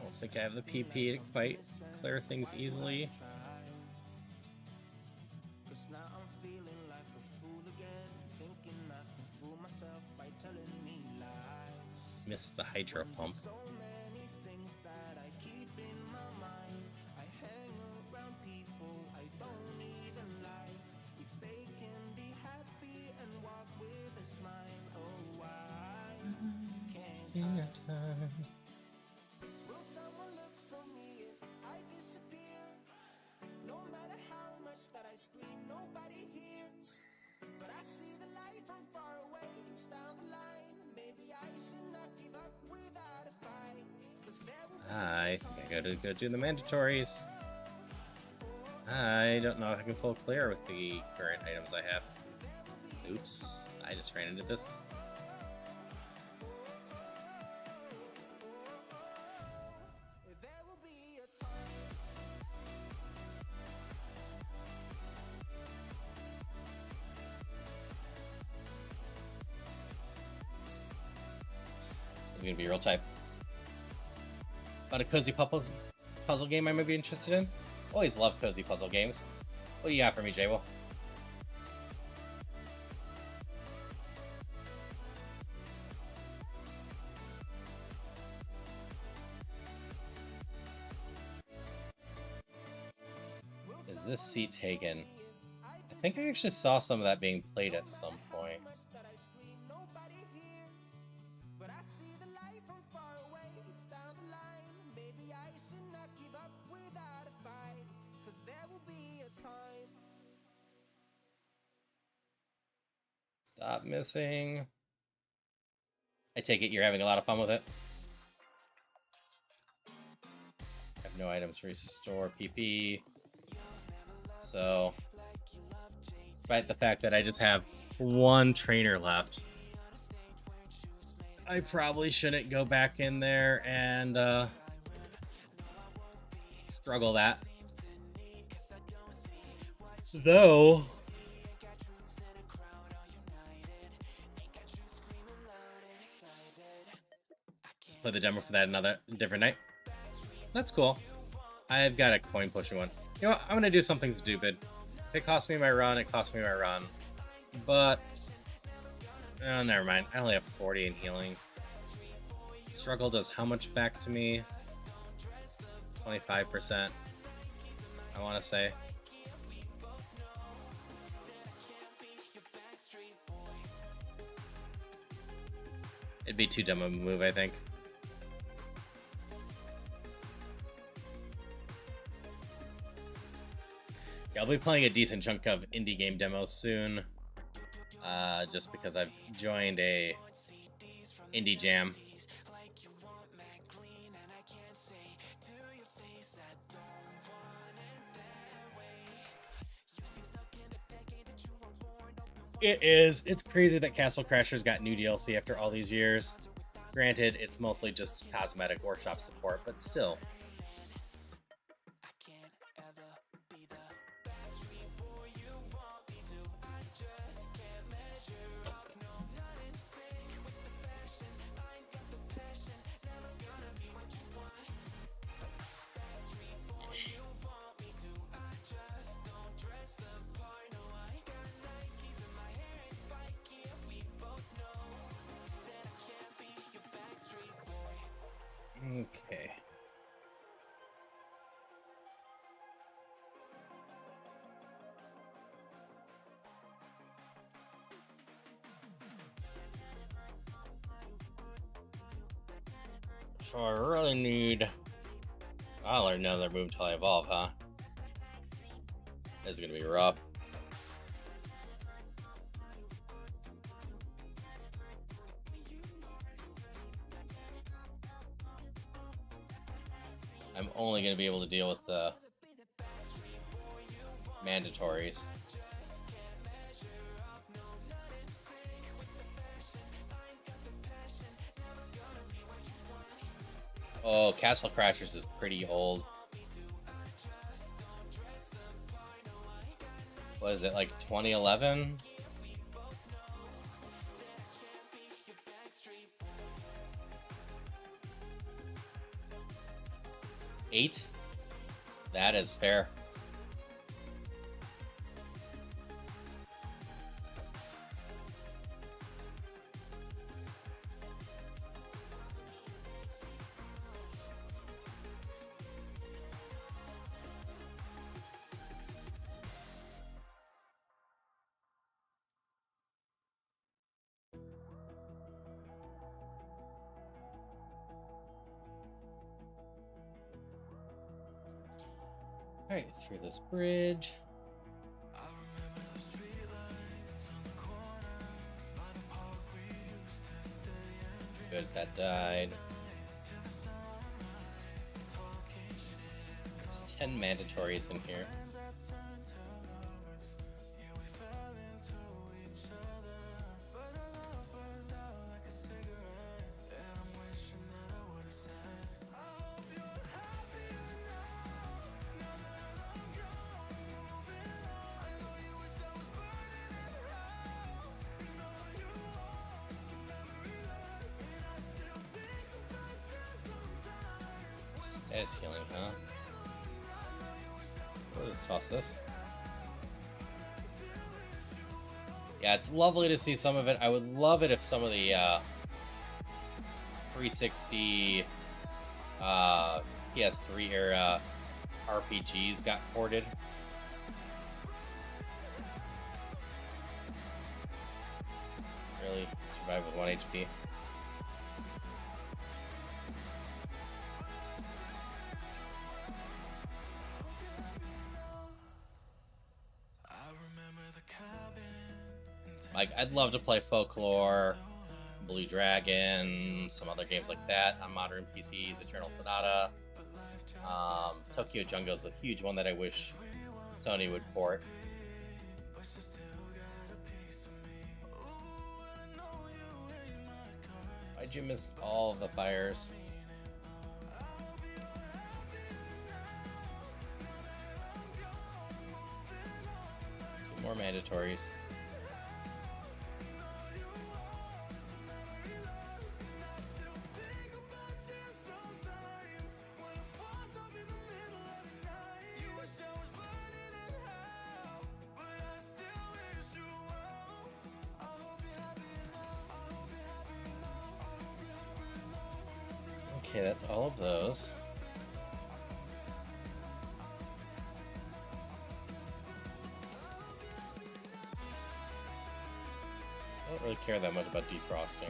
don't think I have the PP to quite clear things easily. Missed the hydro pump. I think I gotta go do the mandatories. I don't know if I can full clear with the current items I have. Oops, I just ran into this. This is gonna be real type. About a cozy puzzle game I might be interested in. Always love cozy puzzle games. What do you got for me, Jay-Will? Is this seat taken? I think I actually saw some of that being played at some point. Stop missing. I take it you're having a lot of fun with it. I have no items to restore PP. So despite the fact that I just have one trainer left. I probably shouldn't go back in there and struggle that. Though, just play the demo for that another different night. That's cool. I've got a coin pushing one. You know what? I'm gonna do something stupid. If it costs me my run, it costs me my run. But oh, never mind. I only have 40 in healing. Struggle does how much back to me? 25%. I want to say. It'd be too dumb of a move, I think. Yeah, I'll be playing a decent chunk of indie game demos soon. Just because I've joined a indie jam. It is. It's crazy that Castle Crashers got new DLC after all these years. Granted, it's mostly just cosmetic workshop support, but still. Okay. So I really need... I'll learn another move until I evolve, huh? This is gonna be rough. I'm only going to be able to deal with the mandatories. Oh, Castle Crashers is pretty old. What is it, like 2011? Eight? That is fair. Alright, through this bridge. Good, that died. There's 10 mandatories in here. Status healing, huh? Let's toss this. Yeah, it's lovely to see some of it. I would love it if some of the 360 PS3 era RPGs got ported. Really survive with 1 HP. Like, I'd love to play Folklore, Blue Dragon, some other games like that on modern PCs, Eternal Sonata. Tokyo Jungle is a huge one that I wish Sony would port. Did you miss all of the fires? 2 more mandatories. Okay, that's all of those. I don't really care that much about defrosting.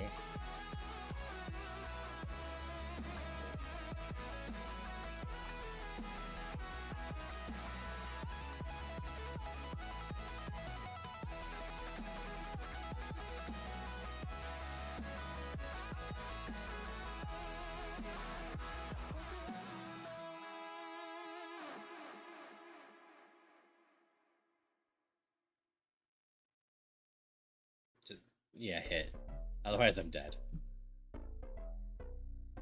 Yeah, hit. Otherwise, I'm dead.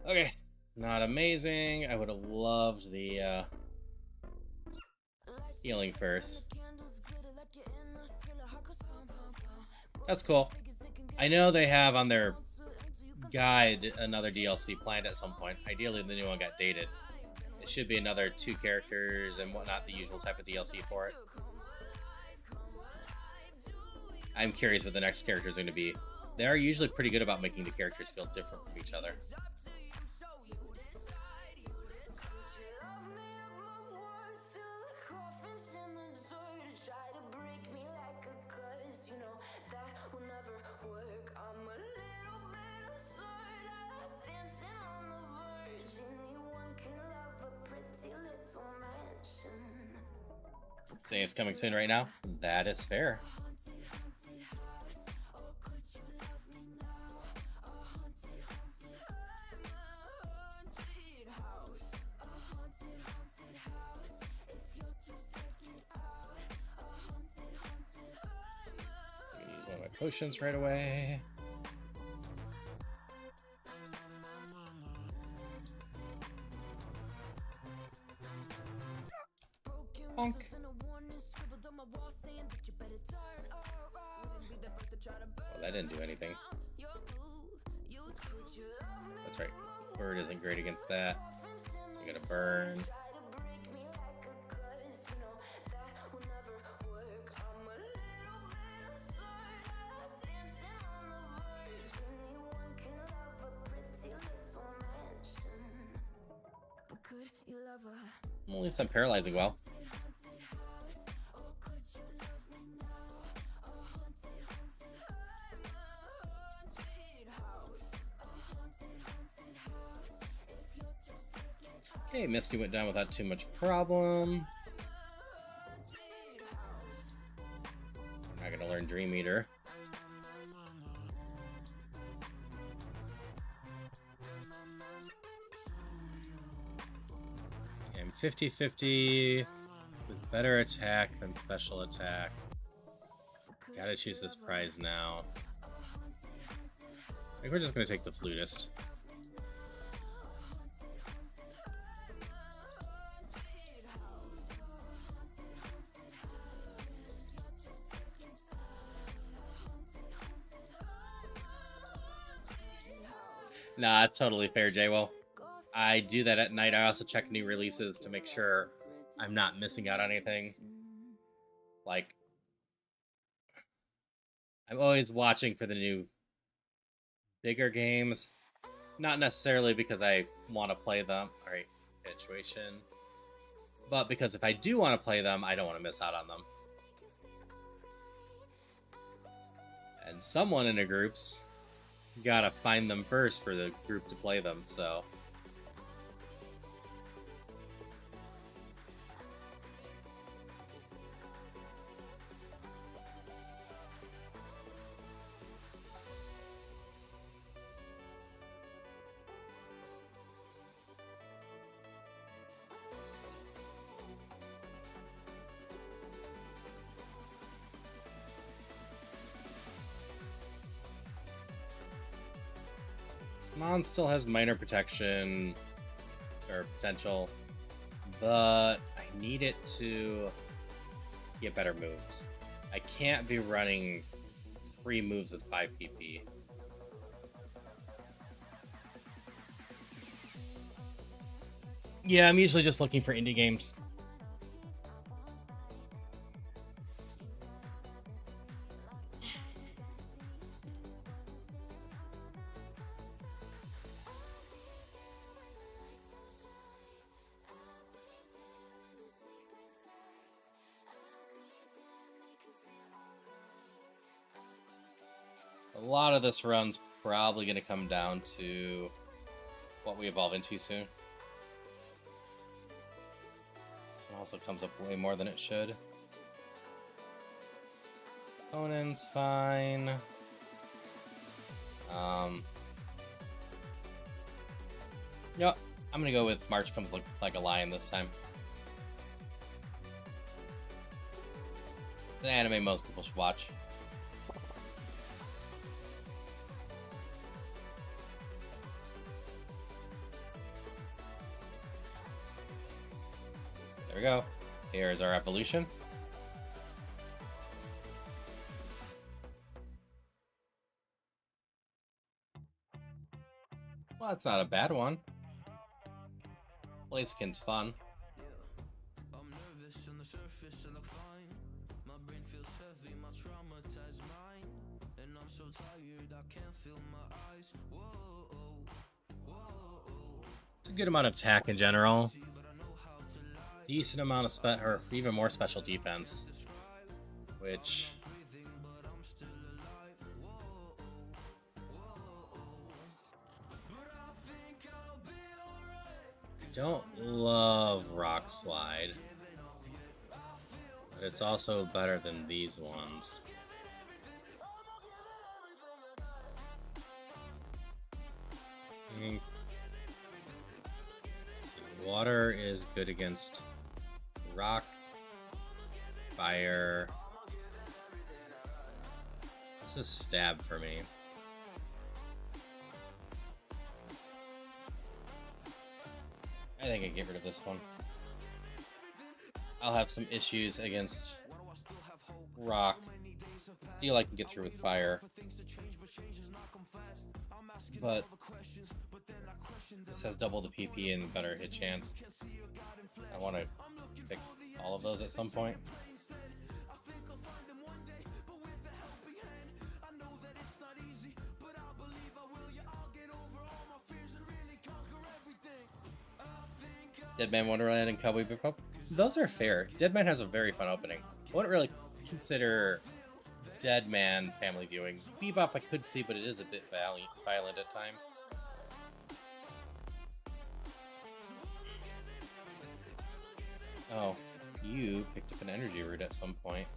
Okay. Not amazing. I would have loved the healing first. That's cool. I know they have on their guide another DLC planned at some point. Ideally, the new one got dated. It should be another 2 characters and whatnot, the usual type of DLC for it. I'm curious what the next characters are going to be. They are usually pretty good about making the characters feel different from each other. Saying it's coming soon right now? That is fair. So I'm gonna use one of my potions right away. Bonk. Oh, that didn't do anything. That's right. Bird isn't great against that. So we gotta burn. Well, at least I'm paralyzing well. Okay, Misty went down without too much problem. I'm not gonna learn Dream Eater. I'm 50-50 with better attack than special attack. Gotta choose this prize now. I think we're just gonna take the flutist. Nah, totally fair, Jaywell. I do that at night. I also check new releases to make sure I'm not missing out on anything. Like, I'm always watching for the new bigger games. Not necessarily because I want to play them. Alright, situation. But because if I do want to play them, I don't want to miss out on them. And someone in the groups gotta find them first for the group to play them, so... Mon still has minor protection or potential, but I need it to get better moves. I can't be running 3 moves with 5 PP. Yeah, I'm usually just looking for indie games. A lot of this run's probably going to come down to what we evolve into soon. This one also comes up way more than it should. Conan's fine. Yep, I'm gonna go with March comes like a lion this time. The anime most people should watch. There we go. Here's our evolution. Well, that's not a bad one. Blaziken's fun. It's a good amount of attack in general. Decent amount of or even more special defense, which don't love Rock Slide, but it's also better than these ones. Water is good against rock, fire. This is stab for me. I think I get rid of this one. I'll have some issues against rock. Steel I can get through with fire. But this has double the PP and better hit chance. I want to fix all of those at some point. Deadman Wonderland and Cowboy Bebop. Those are fair. Deadman has a very fun opening. I wouldn't really consider Deadman family viewing. Bebop I could see, but it is a bit violent at times. Oh, you picked up an energy root at some point.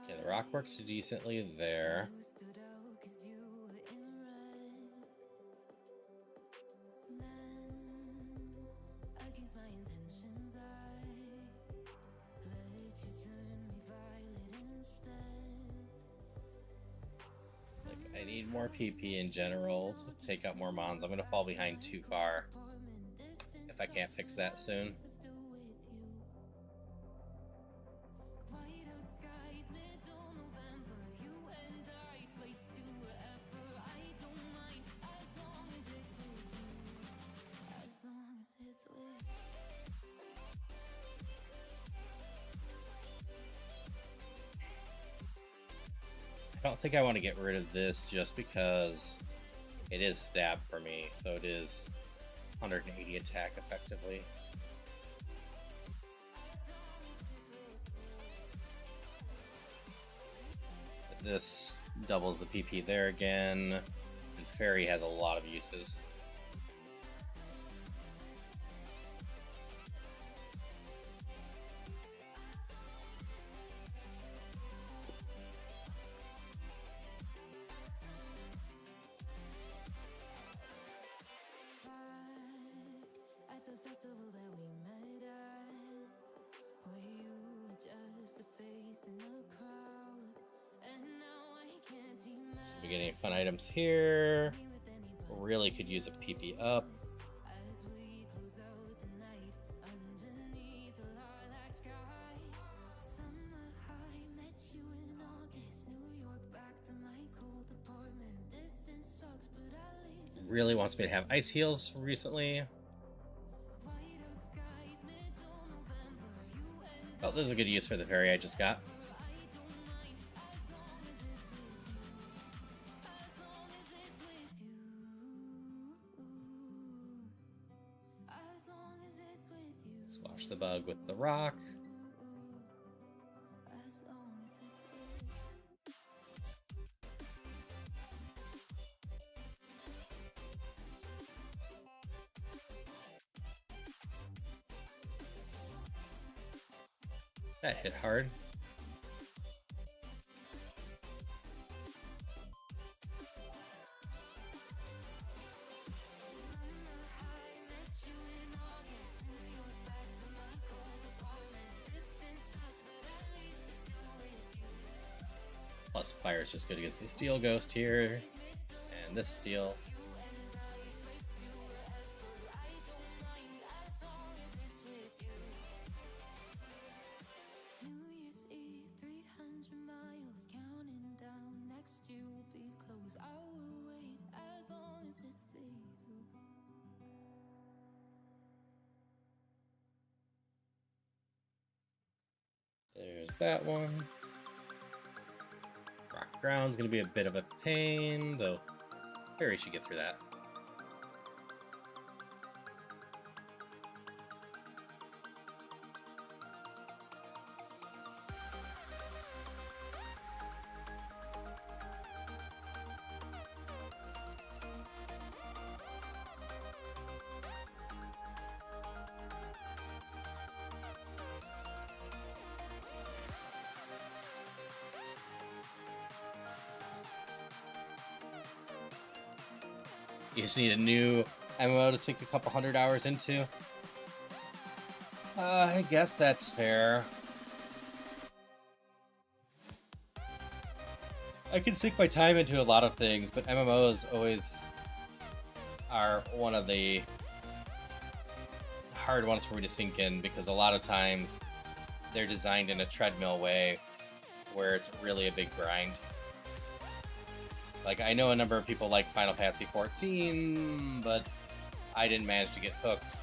Okay, the rock works decently there. I need more PP in general to take out more mons. I'm going to fall behind too far if I can't fix that soon. I don't think I want to get rid of this just because it is stab for me, so it is 180 attack effectively. This doubles the PP there again, and Fairy has a lot of uses. At the festival that we met at, where you were just a face in a crowd, and now I can't imagine. So we're getting fun items here. Really could use a PP up. As we close out the night underneath the lilac sky. Summer high, met you in August. New York, back to my cold apartment. Distance sucks, but at least it's Really wants me to have ice heals recently. white out skies, middle November. You and Oh, this is a good use for the fairy I just got. I don't mind as long as it's with you. As long as it's with you. As long as it's with you. Squash the bug with the rock. As long as it's with you. That hit hard. Plus fire is just good against the steel ghost here. And this steel. New Year's Eve, 300 miles, counting down. Next year will be close. I will wait as long as it's for you. There's that one. Rock ground's gonna be a bit of a pain, though fairy should get through that. You just need a new MMO to sink a couple 100 hours into. I guess that's fair. I can sink my time into a lot of things, but MMOs always are one of the hard ones for me to sink in because a lot of times they're designed in a treadmill way where it's really a big grind. Like, I know a number of people like Final Fantasy 14, but I didn't manage to get hooked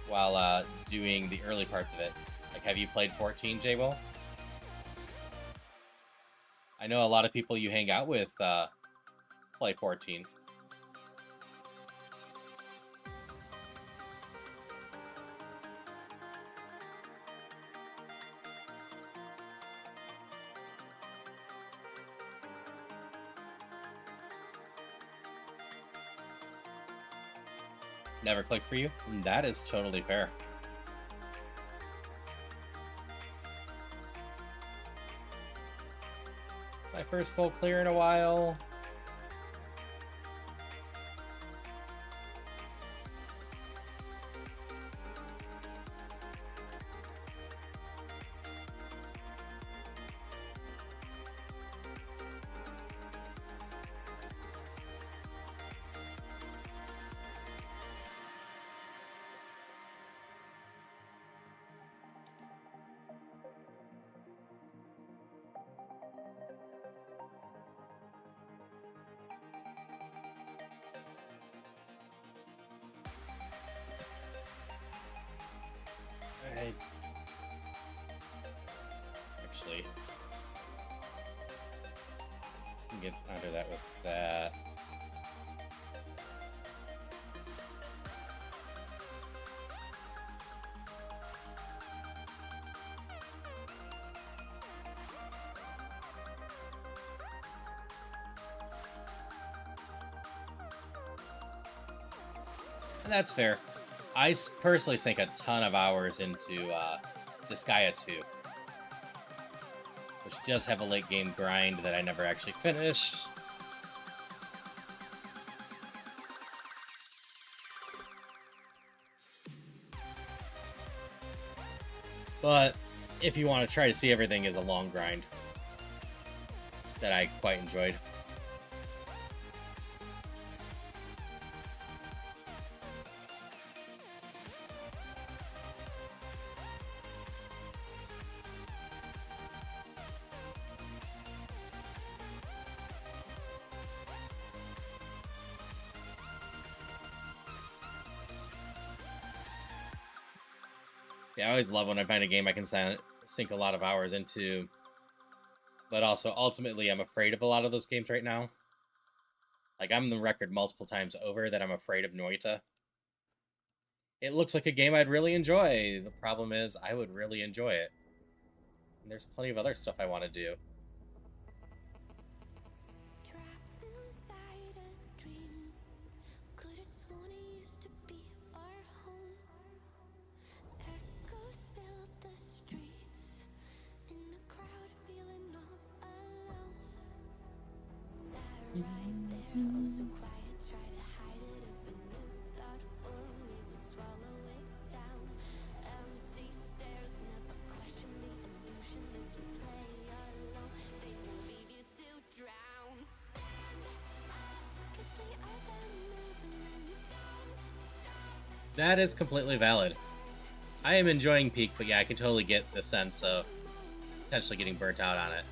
while doing the early parts of it. Like, have you played 14, J-Will? I know a lot of people you hang out with play 14. Never clicked for you? That is totally fair. My first full clear in a while. Actually, let's get under that with that. And that's fair. I personally sank a ton of hours into Disgaea 2, which does have a late game grind that I never actually finished. But if you want to try to see everything, is a long grind that I quite enjoyed. Yeah, I always love when I find a game I can sink a lot of hours into, but also ultimately I'm afraid of a lot of those games right now. Like, I'm on the record multiple times over that I'm afraid of Noita. It looks like a game I'd really enjoy. The problem is I would really enjoy it. And there's plenty of other stuff I want to do. Trapped inside a dream. Could've sworn it used to be our home. Echoes filled the streets. In the crowd, feeling all alone. Sat right there, oh so quiet. Try to hide it if a new thought formed. We would swallow it down. Empty stares, never question the illusion. If you play alone, they will leave you to drown. Stand up, 'cause we are the movement. Don't stop. That is completely valid. I am enjoying Peak, but yeah, I can totally get the sense of potentially getting burnt out on it.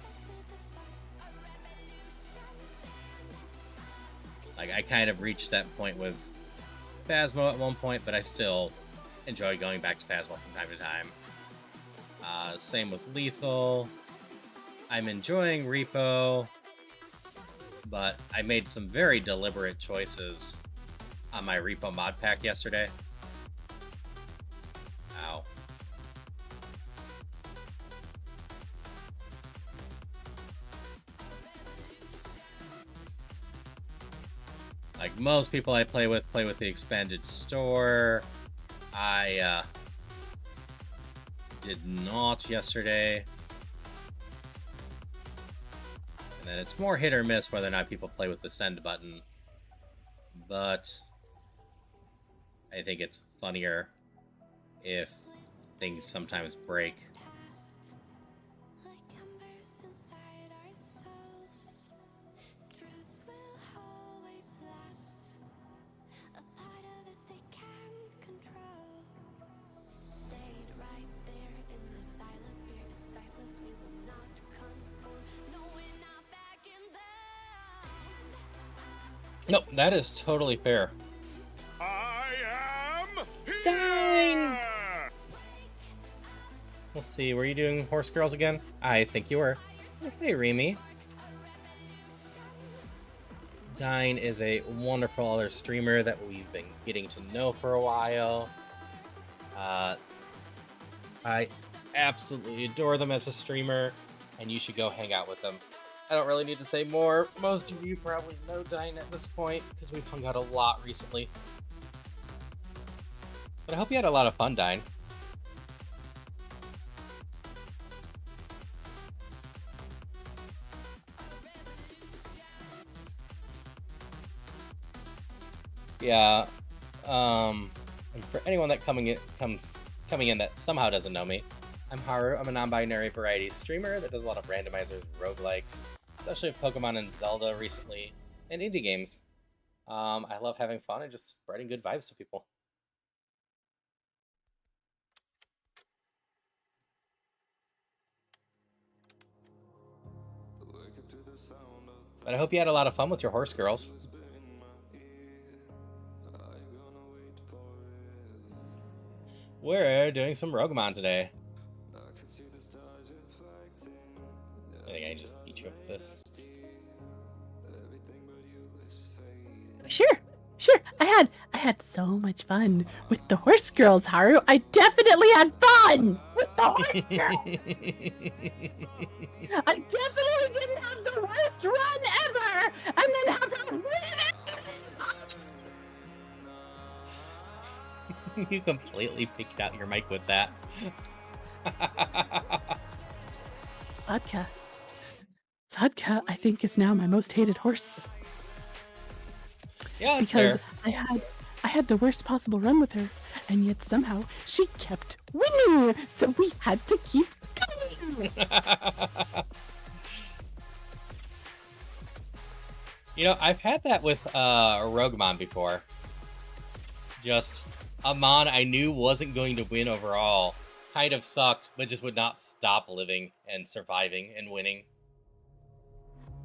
Like, I kind of reached that point with Phasmo at one point, but I still enjoy going back to Phasmo from time to time. Same with Lethal. I'm enjoying Repo, but I made some very deliberate choices on my Repo mod pack yesterday. Ow. Like most people I play with the expanded store. I did not yesterday. And then it's more hit or miss whether or not people play with the send button. But I think it's funnier if things sometimes break. Like embers inside our souls. Truth will always last. A part of us they can't control. Stayed right there in the silence. We're disciples, we will not conform. No, we're not backing down. Nope, that is totally fair. I am here! Dang! Let's see, were you doing Horse Girls again? I think you were. Hey, Remy. Dine is a wonderful other streamer that we've been getting to know for a while. I absolutely adore them as a streamer, and you should go hang out with them. I don't really need to say more. Most of you probably know Dine at this point, because we've hung out a lot recently. But I hope you had a lot of fun, Dine. Yeah, and for anyone that coming in that somehow doesn't know me, I'm Haru. I'm a non-binary variety streamer that does a lot of randomizers, roguelikes, especially of Pokemon and Zelda recently, and indie games. I love having fun and just spreading good vibes to people. But I hope you had a lot of fun with your horse girls. We're doing some Roguemon today. I think I just beat you up with this. Sure. I had so much fun with the horse girls, Haru. I definitely had fun with the horse girls. I definitely didn't have the worst run ever, and then have that really You completely picked out your mic with that. Vodka. Vodka, I think, is now my most hated horse. Yeah, that's Because fair. I had the worst possible run with her, and yet somehow she kept winning, so we had to keep going. You know, I've had that with Roguemon before. Just a mon I knew wasn't going to win overall. Kind of sucked, but just would not stop living and surviving and winning.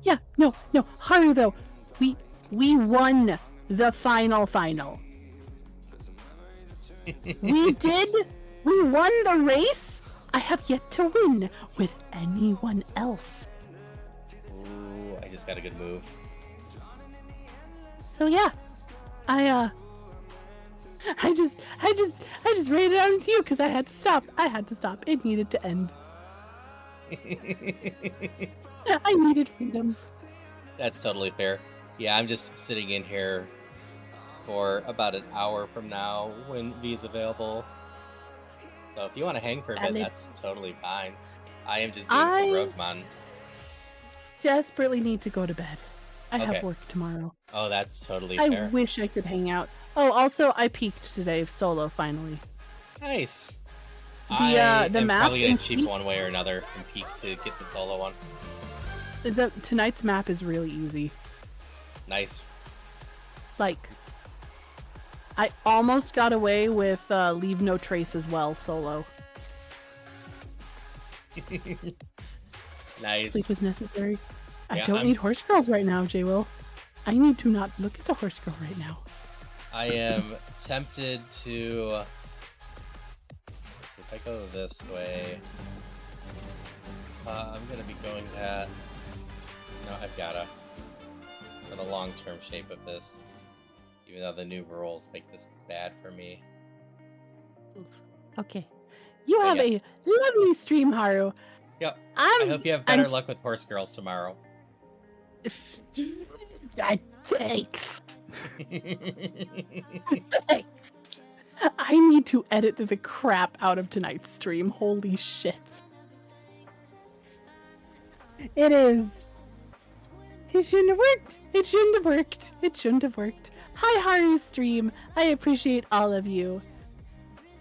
Yeah, no, Haru though, we won the final. We did. We won the race. I have yet to win with anyone else. Ooh, I just got a good move. So yeah, I just ran it out into you because I had to stop. It needed to end. I needed freedom. That's totally fair. Yeah, I'm just sitting in here for about an hour from now when V is available. So if you want to hang for a bit, Valid. that's totally fine. I am just doing some I- Roguemon. Desperately need to go to bed. I Okay. have work tomorrow. Oh, that's totally I fair. wish I could hang out. Oh, also, I peaked today solo finally. Nice. The I am map probably gonna in cheat Peak- one way or another and peek to get the solo one. Tonight's map is really easy. Nice. Like, I almost got away with Leave No Trace as well solo. Nice. Sleep is necessary. I Yeah, don't need horse girls right now, J. Will. I need to not look at the horse girl right now. I am tempted to. Let's see if I go this way. I'm gonna be going that. No, I've gotta. For the long-term shape of this, even though the new rules make this bad for me. Okay. You But have yeah. a lovely stream, Haru. Yep. I hope you have better luck with horse girls tomorrow. Thanks. Thanks. I need to edit the crap out of tonight's stream. Holy shit. It is. It shouldn't have worked. It shouldn't have worked. It shouldn't have worked. Hi, Haru's stream. I appreciate all of you.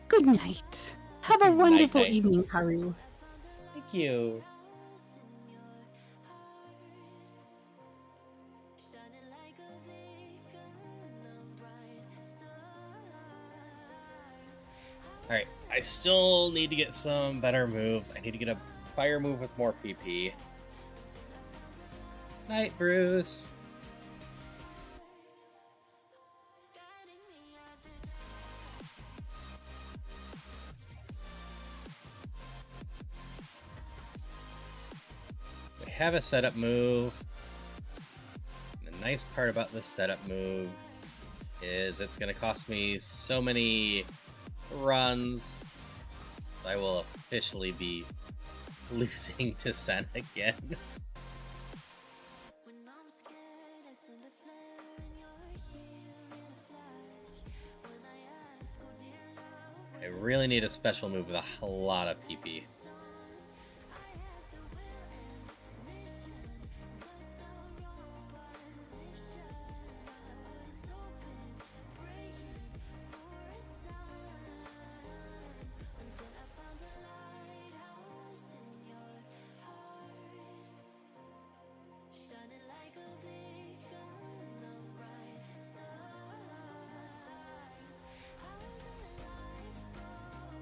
Good night. Have a wonderful Night-night. evening, Haru. Thank you. Alright, I still need to get some better moves. I need to get a fire move with more PP. Night, Bruce. I have a setup move. And the nice part about this setup move is it's going to cost me so many runs, so I will officially be losing to Sen again. I really need a special move with a lot of PP.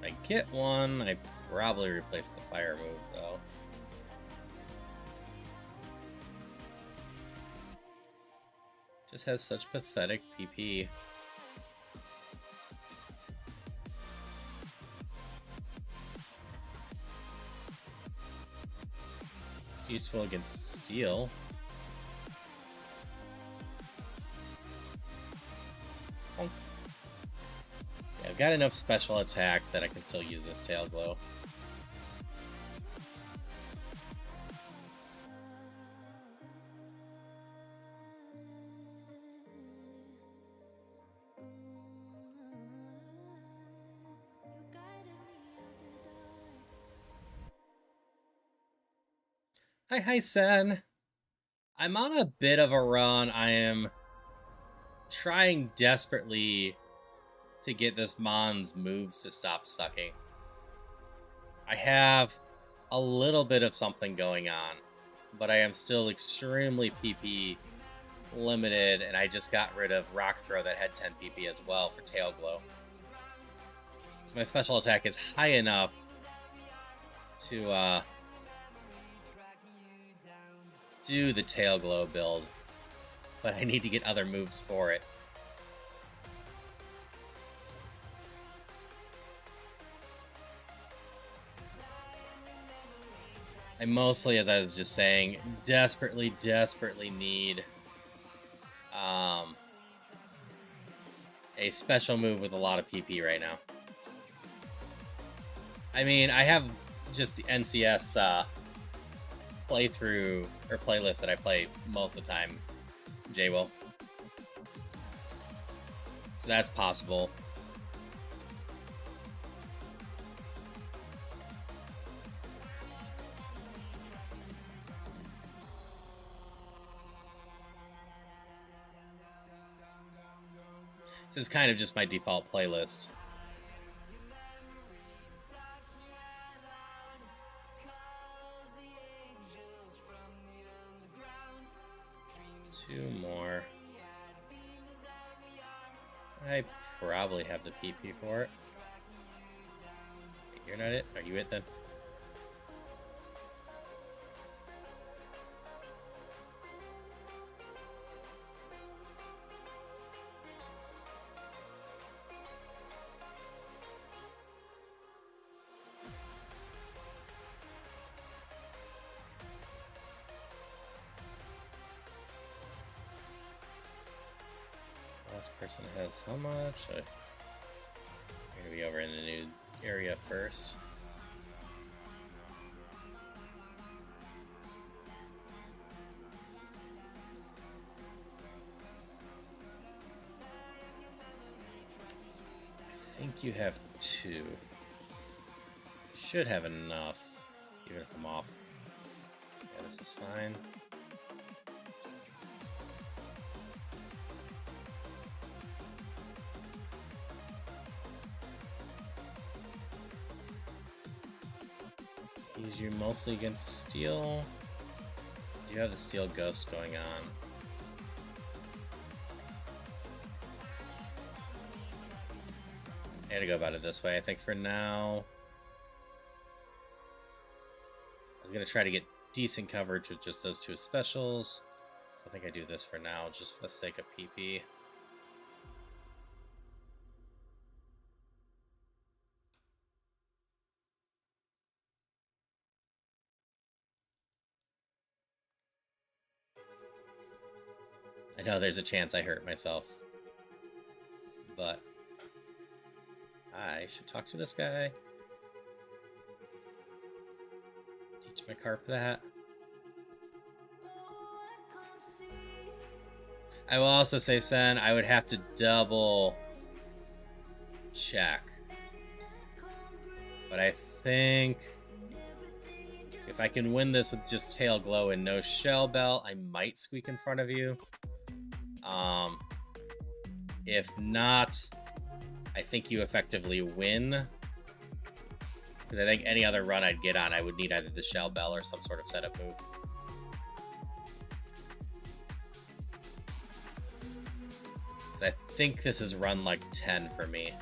If I get one, I probably replace the fire move, though. Just has such pathetic PP. Useful against steel. Oh. Yeah, I've got enough special attack that I can still use this tail glow. Hi, Sen. I'm on a bit of a run. I am trying desperately to get this Mon's moves to stop sucking. I have a little bit of something going on, but I am still extremely PP limited, and I just got rid of Rock Throw that had 10 PP as well for Tail Glow. So my special attack is high enough to do the Tail Glow build, but I need to get other moves for it. I mostly, as I was just saying, desperately need a special move with a lot of PP right now. I mean, I have just the NCS playthrough or playlist that I play most of the time, J-Will. So that's possible. This is kind of just my default playlist. Two more. I probably have the PP for it. Wait, you're not it? Are you it then? Last person has how much? I'm gonna be over in the new area first. I think you have two. Should have enough, even if I'm off. Yeah, this is fine. Use you mostly against steel. You have the steel ghost going on. I gotta go about it this way. I think for now, I was gonna try to get decent coverage with just those two specials. So I think I do this for now, just for the sake of PP. I know there's a chance I hurt myself, but I should talk to this guy. Teach my carp that. I will also say, Sen, I would have to double check. But I think if I can win this with just Tail Glow and no Shell Bell, I might squeak in front of you. If not, I think you effectively win. Because I think any other run I'd get on, I would need either the Shell Bell or some sort of setup move. Because I think this is run like 10 for me.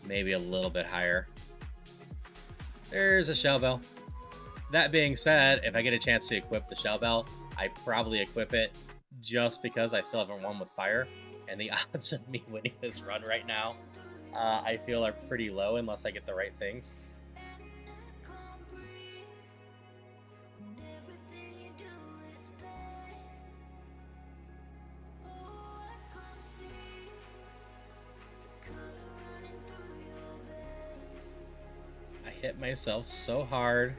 Maybe a little bit higher. There's a Shell Bell. That being said, if I get a chance to equip the Shell Bell, I probably equip it just because I still haven't won with fire. And the odds of me winning this run right now, I feel are pretty low unless I get the right things. I hit myself so hard.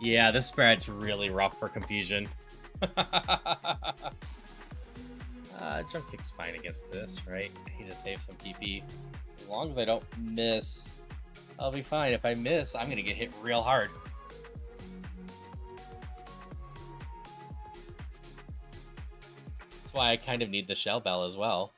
Yeah, this spread's really rough for confusion. Jump kick's fine against this, right? I need to save some PP. As long as I don't miss, I'll be fine. If I miss, I'm gonna get hit real hard. That's why I kind of need the Shell Bell as well.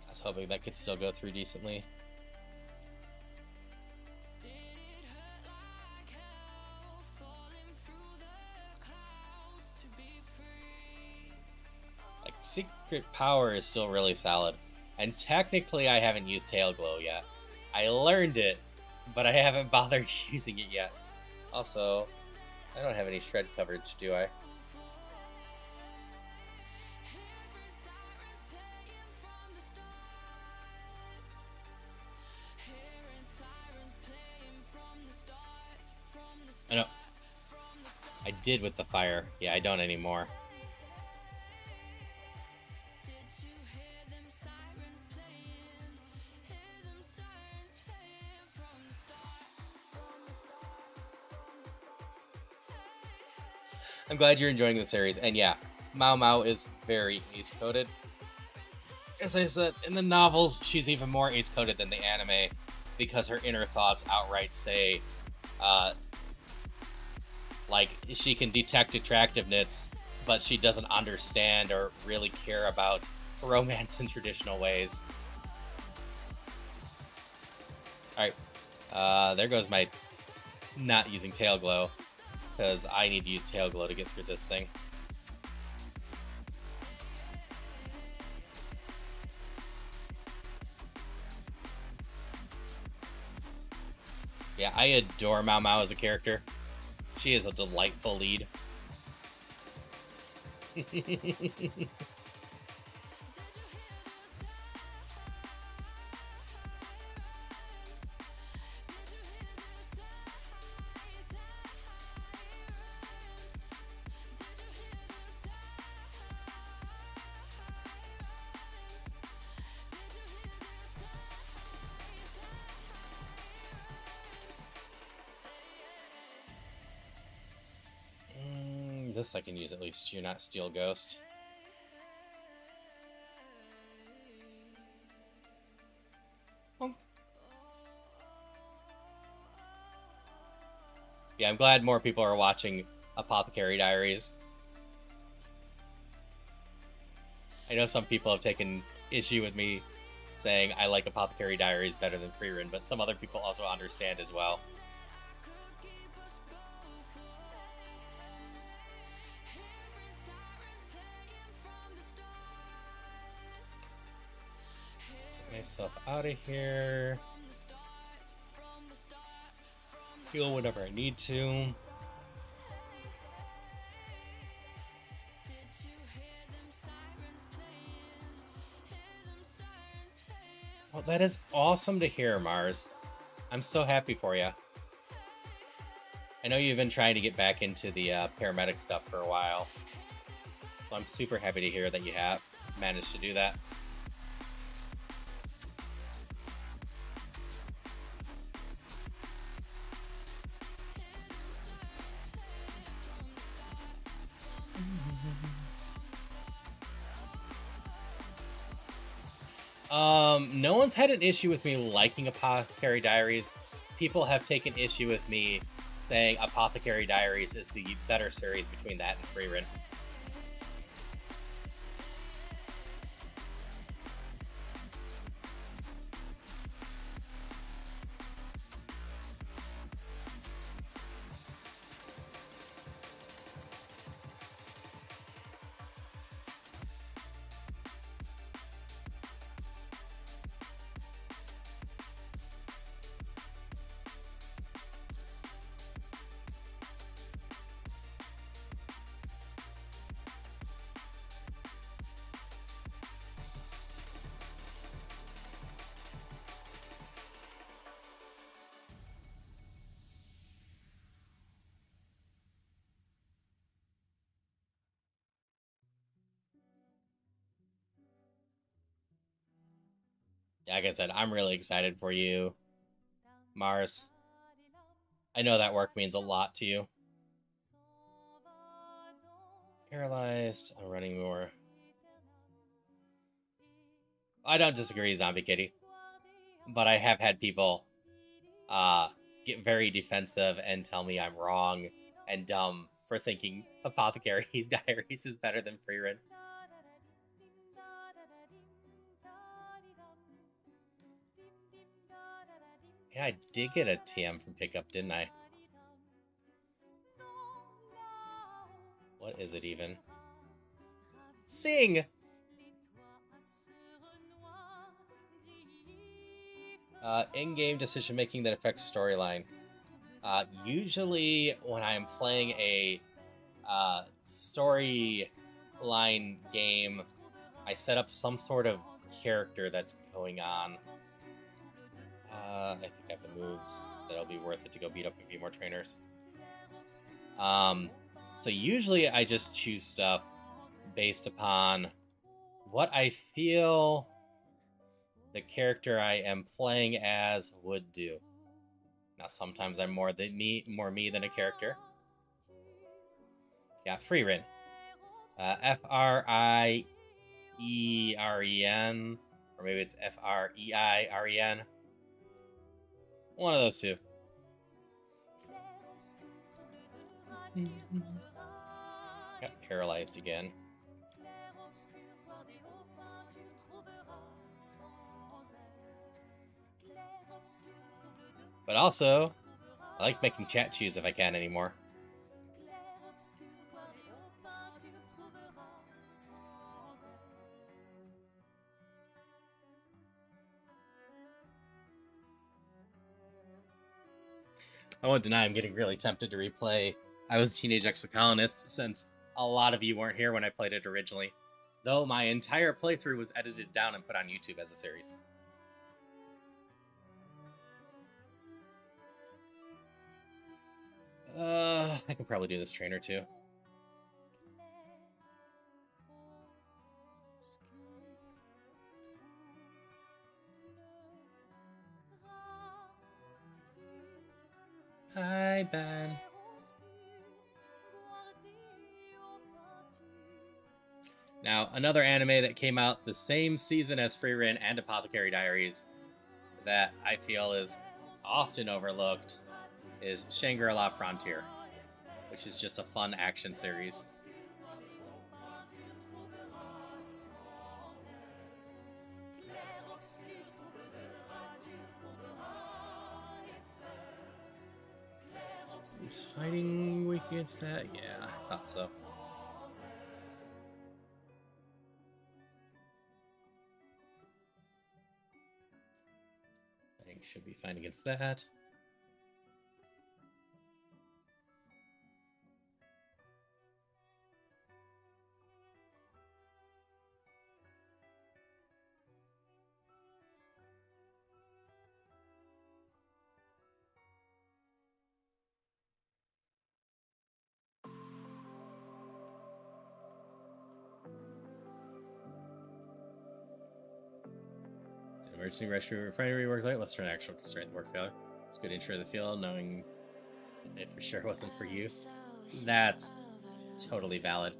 I was hoping that could still go through decently. Like, Secret Power is still really solid. And technically, I haven't used Tail Glow yet. I learned it, but I haven't bothered using it yet. Also, I don't have any shred coverage, do I? I know. I did with the fire. Yeah, I don't anymore. I'm glad you're enjoying the series. And yeah, Mao Mao is very ace-coded. As I said, in the novels, she's even more ace-coded than the anime because her inner thoughts outright say, like, she can detect attractiveness, but she doesn't understand or really care about romance in traditional ways. Alright, there goes my not using Tail Glow, because I need to use Tail Glow to get through this thing. Yeah, I adore Mao Mao as a character. She is a delightful lead. This I can use at least. You're not Steel Ghost. Yeah, I'm glad more people are watching Apothecary Diaries. I know some people have taken issue with me saying I like Apothecary Diaries better than Frieren, but some other people also understand as well. Get myself out of here. Heal whenever I need to. Well, that is awesome to hear, Mars. I'm so happy for you. I know you've been trying to get back into the paramedic stuff for a while, so I'm super happy to hear that you have managed to do that. No one's had an issue with me liking Apothecary Diaries. People have taken issue with me saying Apothecary Diaries is the better series between that and Frieren. Like I said, I'm really excited for you, Mars. I know that work means a lot to you. Paralyzed. I'm running more. I don't disagree, Zombie Kitty, but I have had people get very defensive and tell me I'm wrong and dumb for thinking Apothecary's Diaries is better than Freerun. Yeah, I did get a TM from pickup, didn't I? What is it even? Sing! In-game decision making that affects storyline. Usually when I'm playing a storyline game, I set up some sort of character that's going on. I think I have the moves that'll be worth it to go beat up a few more trainers. So usually I just choose stuff based upon what I feel the character I am playing as would do. Now sometimes I'm more me than a character. Yeah, Freerun. Frien, or maybe it's Freien. One of those two. Got paralyzed again. But also, I like making chat choose if I can anymore. I won't deny I'm getting really tempted to replay I Was a Teenage Exocolonist, since a lot of you weren't here when I played it originally, though my entire playthrough was edited down and put on YouTube as a series. I can probably do this trainer too. Hi, Ben. Now, another anime that came out the same season as Freerun and Apothecary Diaries that I feel is often overlooked is Shangri-La Frontier, which is just a fun action series. Is fighting weak against that? Yeah, I thought so. I think should be fine against that. Emergency rescue refinery work late. Let's turn actual constraint the work failure. It's good intro to the field, knowing it for sure wasn't for you. That's totally valid.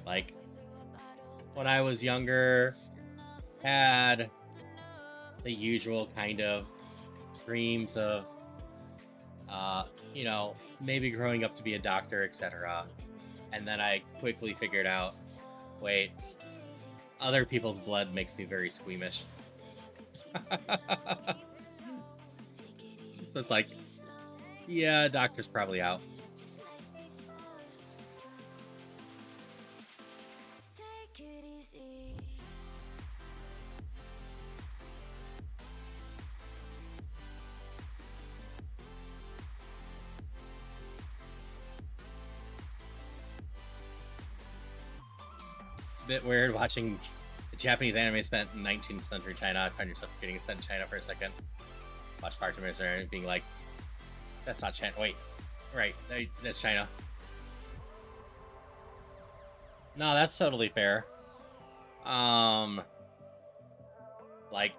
Like, when I was younger, had the usual kind of dreams of, maybe growing up to be a doctor, etc. And then I quickly figured out, wait, other people's blood makes me very squeamish. So it's like, yeah, doctor's probably out. Bit weird watching The Japanese anime spent in 19th century China. Find yourself getting sent to China for a second. Watch far too many and being like, that's not China. Wait, right, that's China. No, that's totally fair. Like,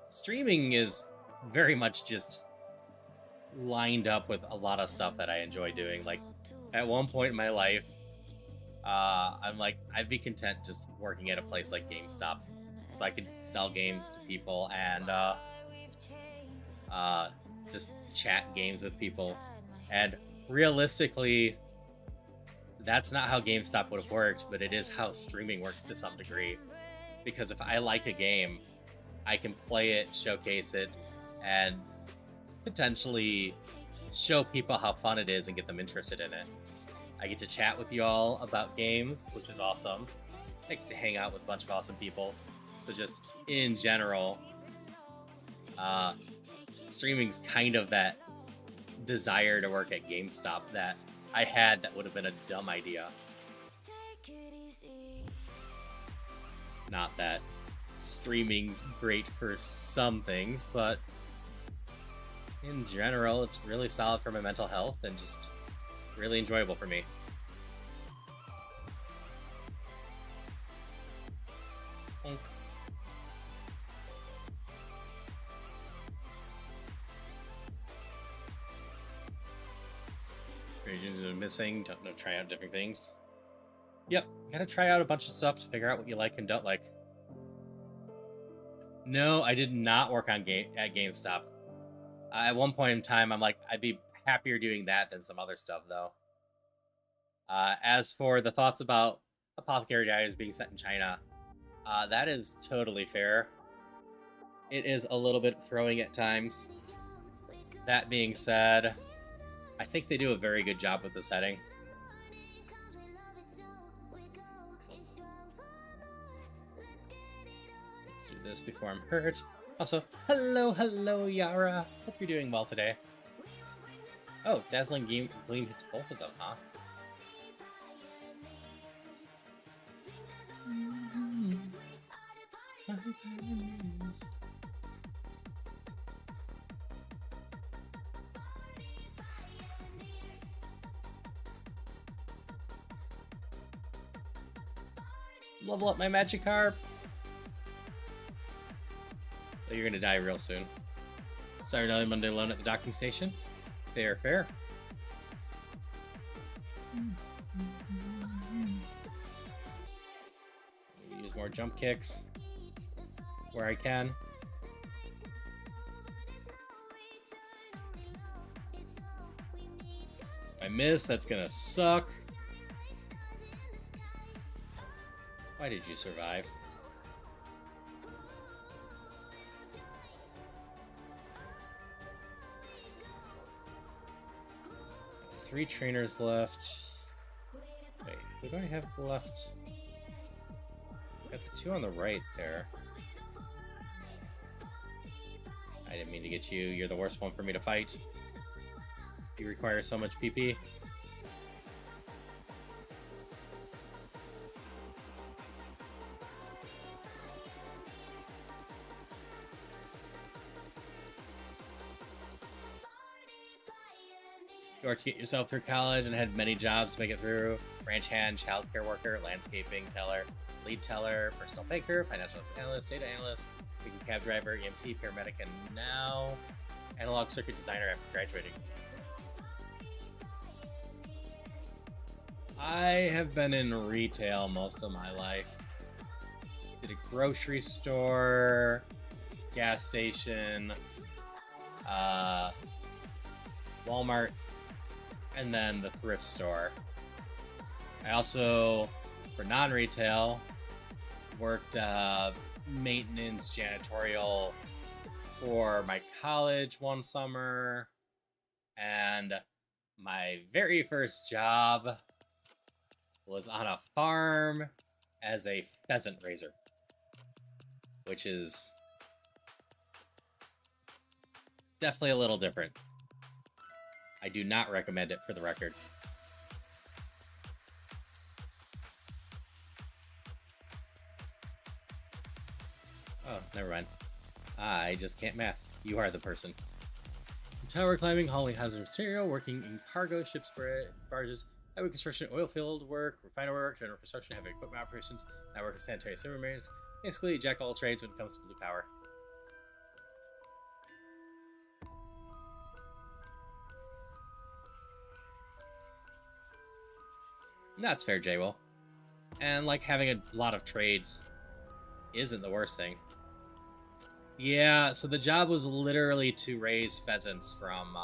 streaming is very much just lined up with a lot of stuff that I enjoy doing. Like, at one point in my life, I'm like, I'd be content just working at a place like GameStop, so I could sell games to people and just chat games with people. And realistically, that's not how GameStop would have worked, but it is how streaming works to some degree. Because if I like a game, I can play it, showcase it, and potentially show people how fun it is and get them interested in it. I get to chat with you all about games, which is awesome. I get to hang out with a bunch of awesome people. So just in general, streaming's kind of that desire to work at GameStop that I had that would have been a dumb idea. Not that streaming's great for some things, but in general, it's really solid for my mental health and just really enjoyable for me. Regions are missing, don't know, try out different things. Yep, gotta try out a bunch of stuff to figure out what you like and don't like. No, I did not work on at GameStop. At one point in time, I'm like, I'd be happier doing that than some other stuff, though. As for the thoughts about Apothecary Diaries being set in China, that is totally fair. It is a little bit throwing at times. That being said, I think they do a very good job with the setting. Let's do this before I'm hurt. Also, hello, Yara. Hope you're doing well today. Oh, Dazzling Gleam hits both of them, huh? Level up my Magikarp. Oh, you're gonna die real soon. Sorry, another Monday alone at the docking station. Fair. Use more jump kicks where I can. If I miss, that's gonna suck. Why did you survive? Three trainers left. Wait, who do I have left? Got the two on the right there. I didn't mean to get you. You're the worst one for me to fight. You require so much PP. You are to get yourself through college and had many jobs to make it through. Ranch hand, childcare worker, landscaping teller, lead teller, personal banker, financial analyst, data analyst, weekend cab driver, EMT, paramedic, and now analog circuit designer after graduating. I have been in retail most of my life. Did a grocery store, gas station, Walmart, and then the thrift store. I also, for non-retail, worked maintenance, janitorial for my college one summer, and my very first job was on a farm as a pheasant raiser, which is definitely a little different. I do not recommend it, for the record. Oh, never mind. I just can't math. You are the person. Tower climbing, hauling hazardous material, working in cargo, ships, barges, highway construction, oil field work, refinery work, general construction, heavy equipment operations, network of sanitary sewer maintenance. Basically, jack all trades when it comes to blue power. That's fair, J-Will. And, like, having a lot of trades isn't the worst thing. Yeah, so the job was literally to raise pheasants from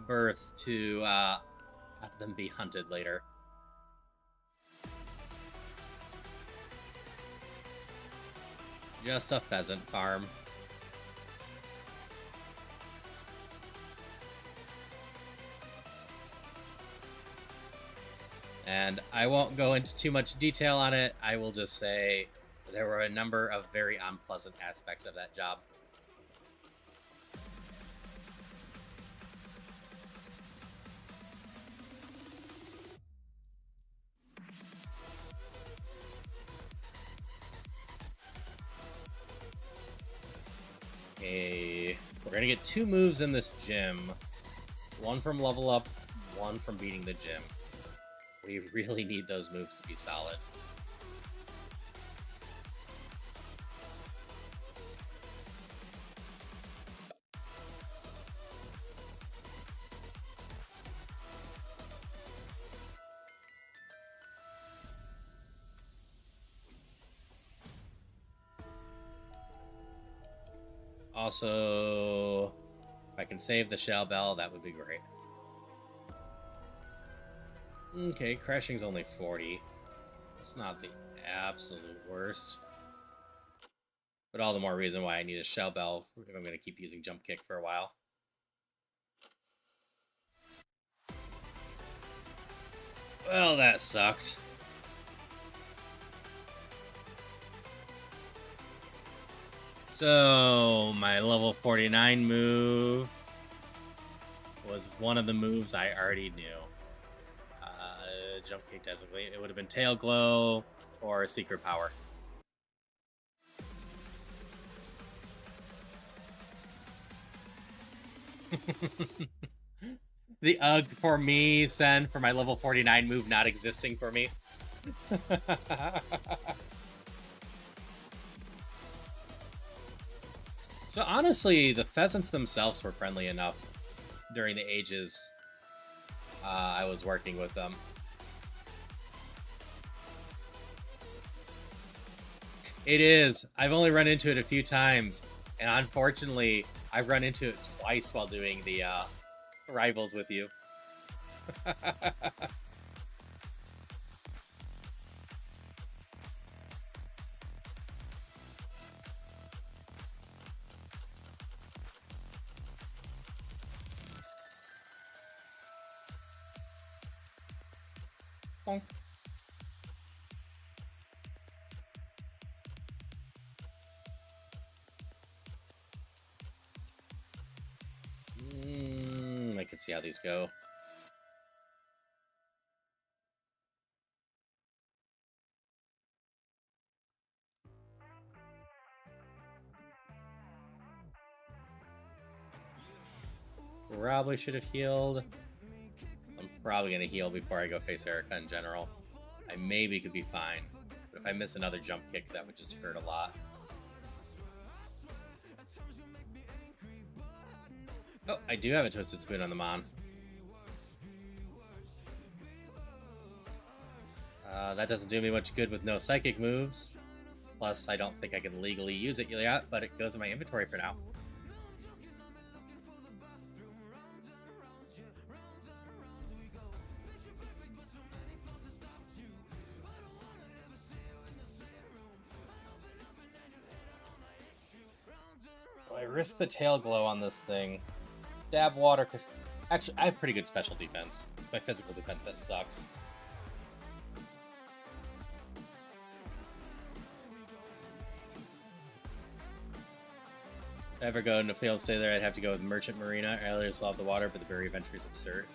birth to have them be hunted later. Just a pheasant farm. And I won't go into too much detail on it. I will just say there were a number of very unpleasant aspects of that job. Okay, we're gonna get 2 moves in this gym. One from level up, one from beating the gym. We really need those moves to be solid. Also, if I can save the shell bell, that would be great. Okay, crashing's only 40. It's not the absolute worst. But all the more reason why I need a shell bell if I'm going to keep using jump kick for a while. Well, that sucked. So, my level 49 move was one of the moves I already knew. Jump kick designate. It would have been tail glow or secret power. The UG for me, Sen, for my level 49 move not existing for me. So honestly, the pheasants themselves were friendly enough during the ages I was working with them. It is. I've only run into it a few times, and unfortunately, I've run into it twice while doing the rivals with you. Bonk. I can see how these go. Probably should have healed. So I'm probably going to heal before I go face Erica in general. I maybe could be fine. But if I miss another jump kick, that would just hurt a lot. Oh, I do have a Twisted Spoon on the Mon. That doesn't do me much good with no psychic moves. Plus, I don't think I can legally use it yet, but it goes in my inventory for now. I risk the tail glow on this thing. Dab water. Actually, I have pretty good special defense. It's my physical defense that sucks. If I ever go into field stay there, I'd have to go with Merchant Marina. I always love the water, but the barrier of entry is absurd.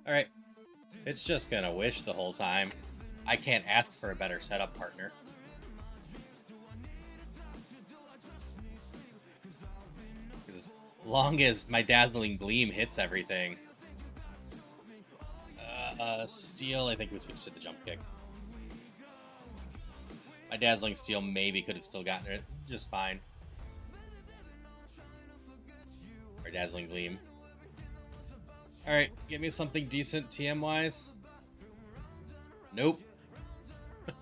Alright. It's just gonna wish the whole time. I can't ask for a better setup partner. As long as my Dazzling Gleam hits everything. Steel, I think we switched to the jump kick. My Dazzling Steel maybe could have still gotten it just fine. Or Dazzling Gleam. Alright, give me something decent TM-wise. Nope.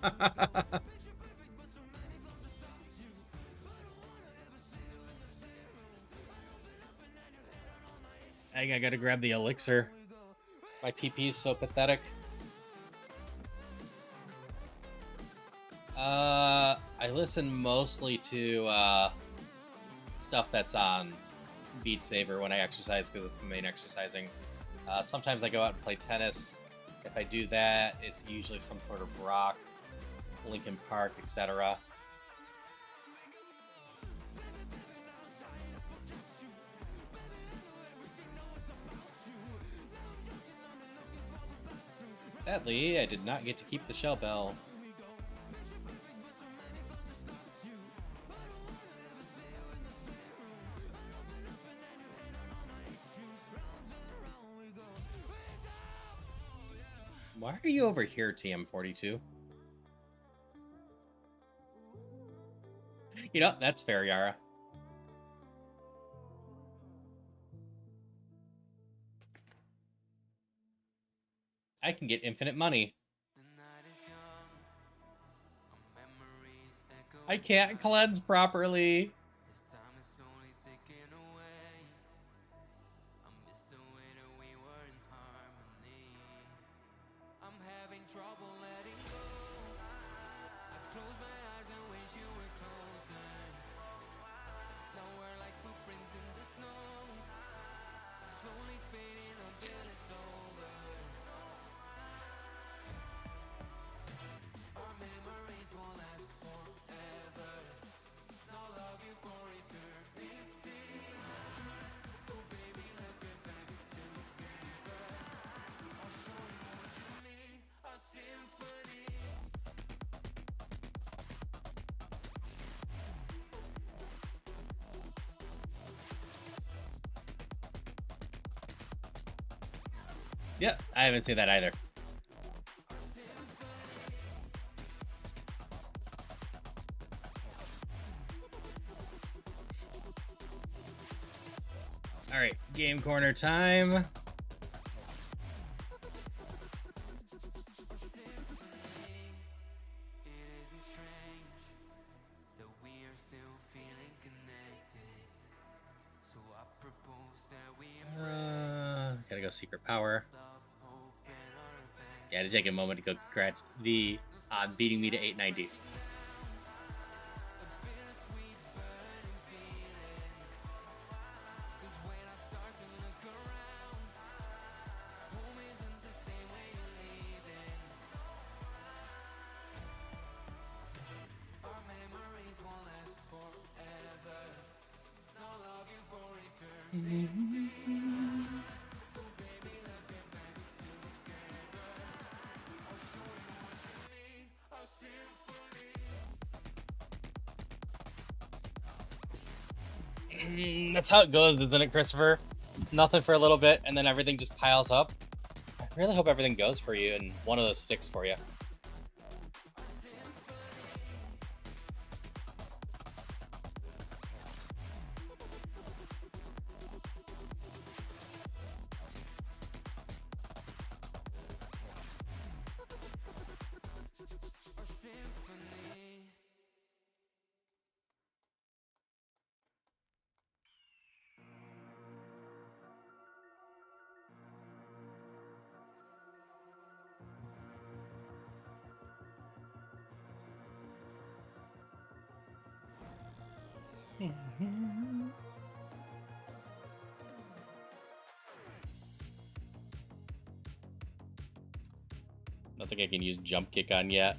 I gotta grab the elixir. My PP is so pathetic. I listen mostly to stuff that's on Beat Saber when I exercise because it's my main exercising. Sometimes I go out and play tennis. If I do that, it's usually some sort of rock, Linkin Park, etc. Sadly, I did not get to keep the shell bell. Why are you over here, TM42? You know, that's fair, Yara. I can get infinite money. I can't cleanse properly. Yeah, I haven't seen that either. All right, game corner time. Gotta go secret power. Yeah, to take a moment to go congrats the beating me to 890. That's how it goes, isn't it, Christopher? Nothing for a little bit, and then everything just piles up. I really hope everything goes for you, and one of those sticks for you. Nothing I can use jump kick on yet.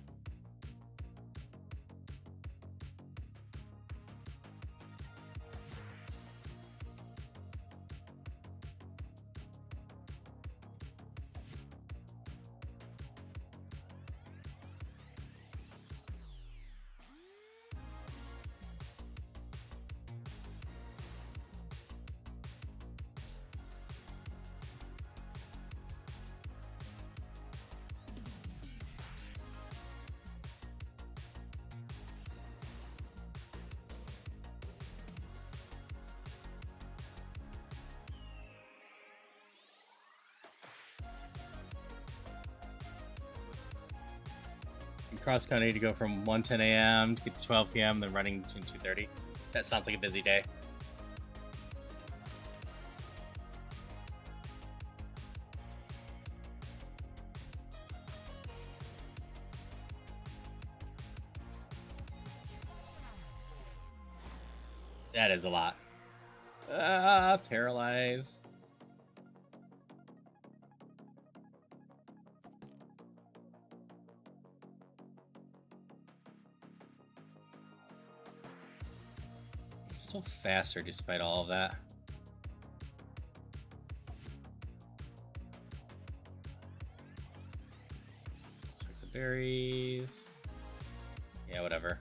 cross country to go from 1:10 a.m. to get to 12 p.m. then running between 2:30. That sounds like a busy day. That is a lot. Paralyze. Still faster despite all of that. Check the berries. Yeah, whatever.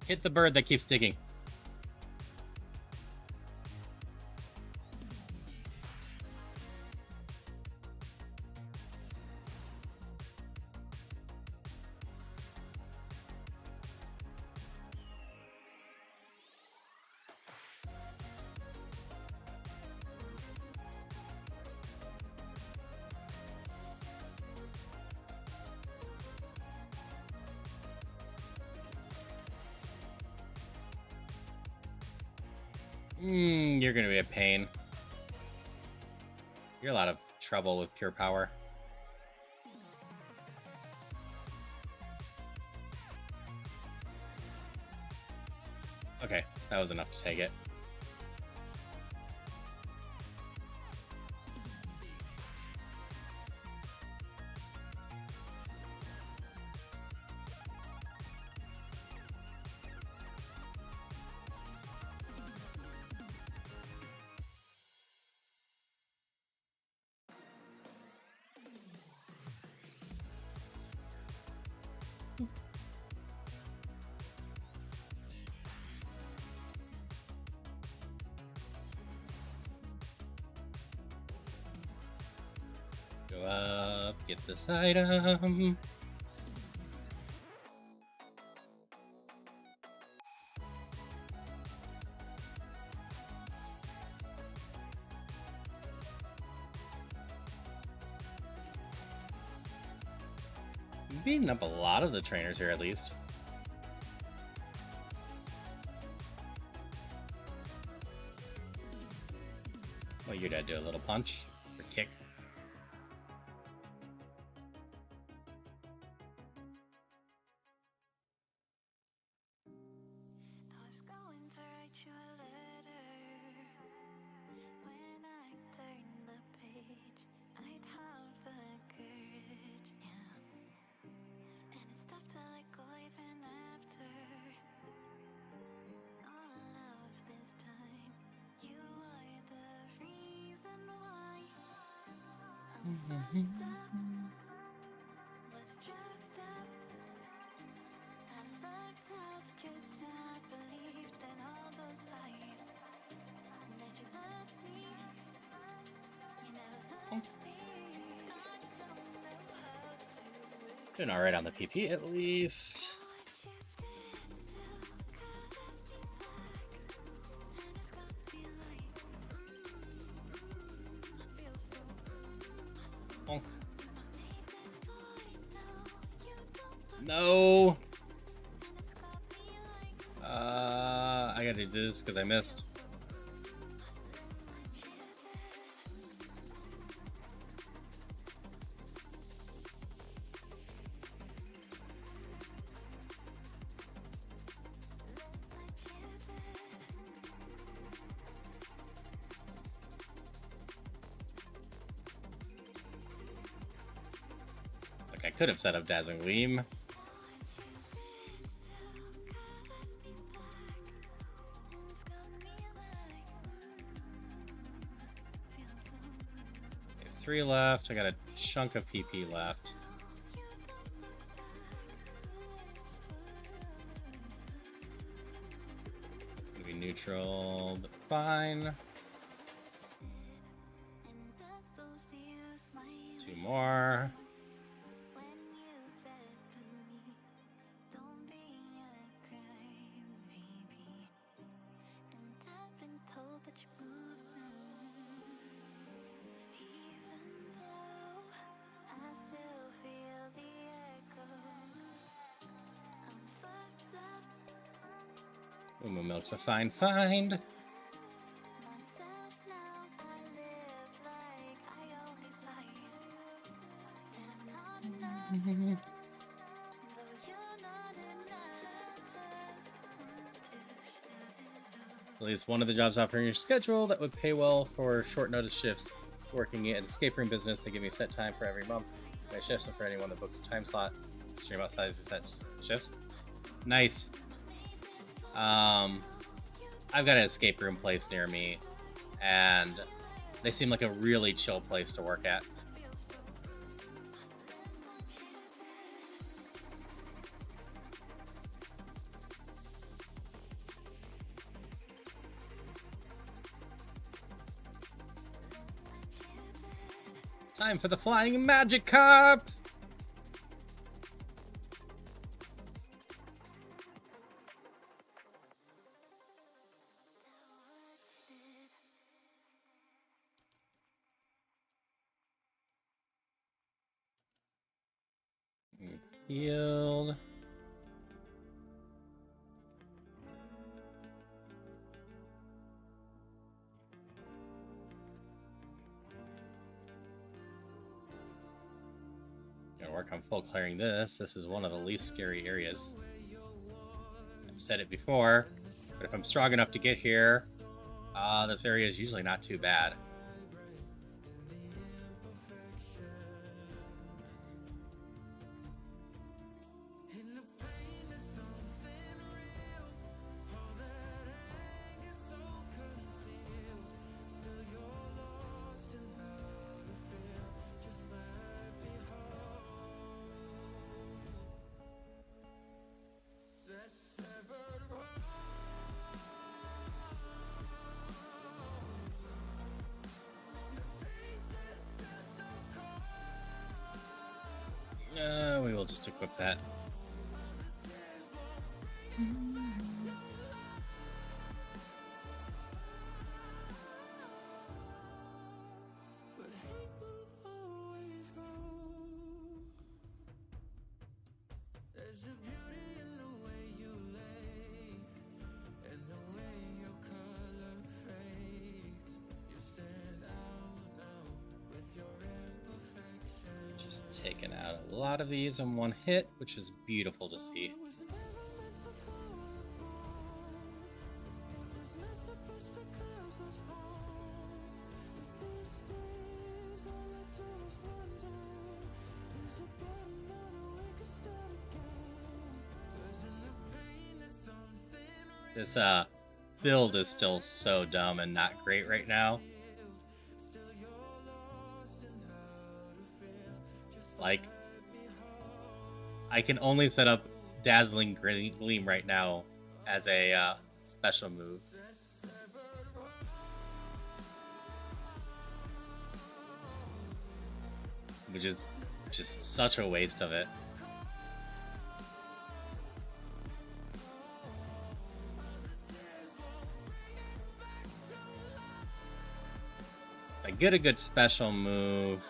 Hit the bird that keeps digging. You're gonna be a pain. You're a lot of trouble with pure power. Okay, that was enough to take it. Go up, get this item. I'm beating up a lot of the trainers here, at least. Well, your dad do a little punch or kick. I was going to write you a letter. When I turned the page, I'd have the courage, yeah. And it's tough to let go even after all of this time. You are the reason why I'm fucked up, was drugged up. I lucked out 'cause I believed in all those lies. That you loved me, you never loved me. I don't know how to Doing alright on the PP at least. what you did still calls me back. And it's gonna be like, I feel so Bonk. need this void now. You don't No. and it's got me like I gotta do this because I missed. what you did. Like I could have set up Dazzling Gleam. Okay, 3 left. I got a chunk of PP left. It's gonna be neutral, but fine. 2 more. When you said to me, don't be a crybaby, and I've been told that you moved on, even though I Umu Milk's a fine find. At least one of the jobs offering your schedule that would pay well for short notice shifts. Working at an escape room business, they give me a set time for every month. My shifts, and for anyone that books a time slot, stream outside these set shifts. Nice. I've got an escape room place near me, and they seem like a really chill place to work at. Time for the Flying Magic Cup! Healed. Gonna work on full clearing this. This is one of the least scary areas. I've said it before, but if I'm strong enough to get here, this area is usually not too bad. We will just equip that. Just taking out a lot of these in one hit, which is beautiful to see. This build is still so dumb and not great right now. Like, I can only set up Dazzling Gleam right now as a special move. Which is just such a waste of it. I get a good special move.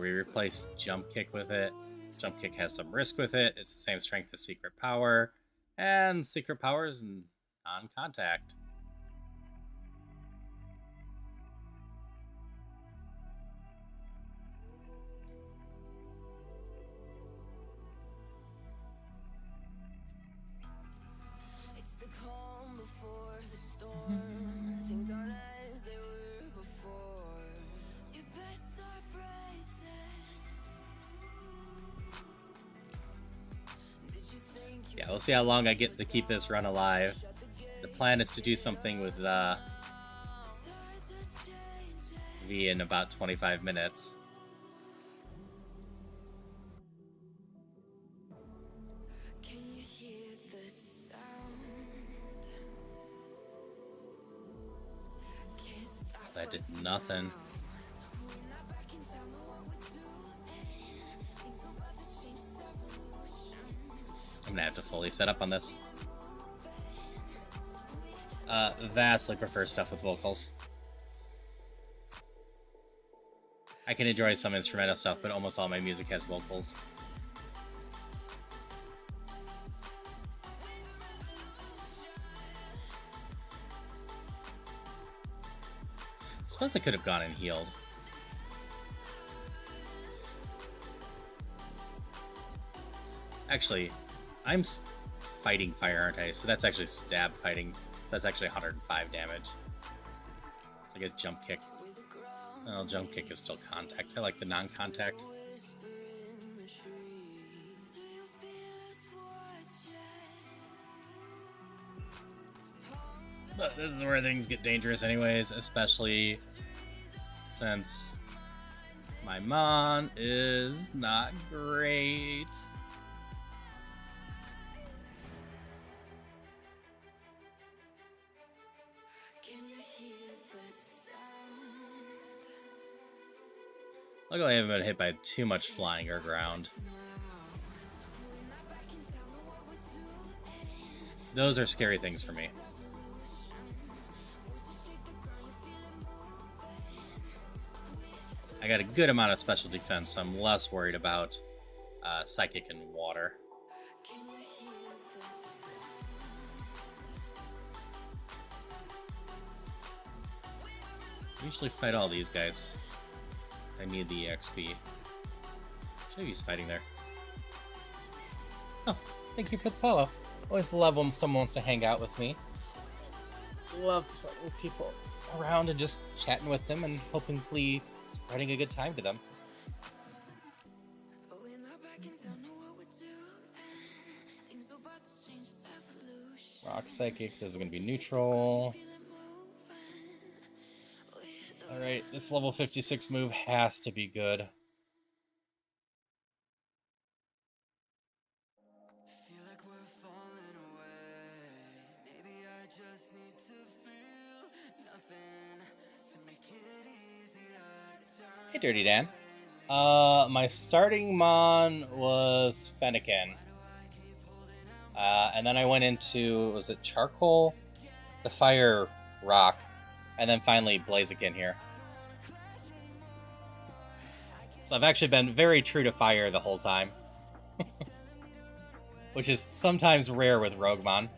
We replace Jump Kick with it. Jump Kick has some risk with it. It's the same strength as Secret Power. And Secret Power is non-contact. It's the calm before the storm. Things aren't as they were before. You best start bracing. Did you think you Yeah, we'll see how long I get to keep this run alive. The plan is to do something with V in about 25 minutes. can you hear the sound? Can't stop That did nothing. We're not back in town, the one we're doing. Things are about to change, it's evolution. I'm gonna have to fully set up on this. Vastly prefer stuff with vocals. I can enjoy some instrumental stuff, but almost all my music has vocals. suppose I could have gone and healed. Actually, I'm fighting fire, aren't I? So that's actually stab fighting. So that's actually 105 damage. So I guess jump kick. Well, jump kick is still contact. I like the non-contact. But this is where things get dangerous anyways, especially since my Mon is not great. Luckily I haven't been hit by too much flying or ground. Those are scary things for me. I got a good amount of special defense, so I'm less worried about psychic and water. I usually fight all these guys, because I need the EXP. Should he's fighting there. Oh, thank you for the follow. Always love when someone wants to hang out with me. Love playing with people around and just chatting with them and hopefully spreading a good time to them. Rock Psychic, this is going to be neutral. Alright, this level 56 move has to be good. Hey, Dirty Dan. My starting Mon was Fennekin. And then I went into, was it Charcoal? The Fire Rock. And then finally Blaziken here. So I've actually been very true to fire the whole time. Which is sometimes rare with Roguemon.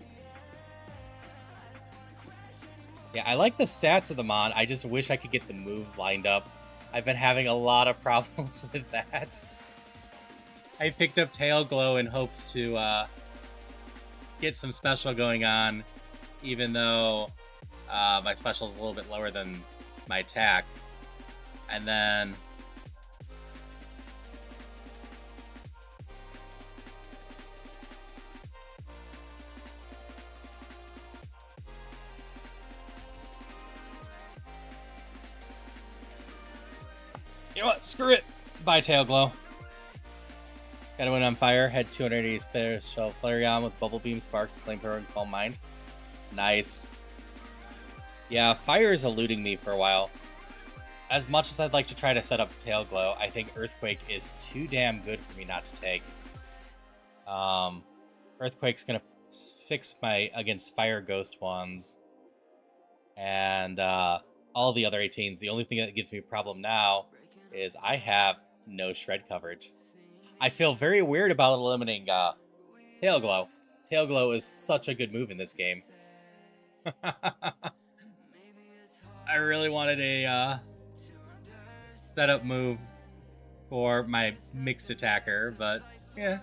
Yeah, I like the stats of the Mon, I just wish I could get the moves lined up. I've been having a lot of problems with that. I picked up Tail Glow in hopes to get some special going on, even though my special is a little bit lower than my attack. And then you know what? Screw it. Bye, Tail Glow. Gotta win on fire. Had 280 special Flareon with Bubble Beam, Spark, Flamethrower, and Calm Mind. Nice. Yeah, fire is eluding me for a while. As much as I'd like to try to set up Tail Glow, I think Earthquake is too damn good for me not to take. Earthquake's gonna fix my against Fire Ghost ones. And all the other 18s. The only thing that gives me a problem now is I have no shred coverage. I feel very weird about eliminating Tail Glow. Tail Glow is such a good move in this game. I really wanted a setup move for my mixed attacker, but yeah.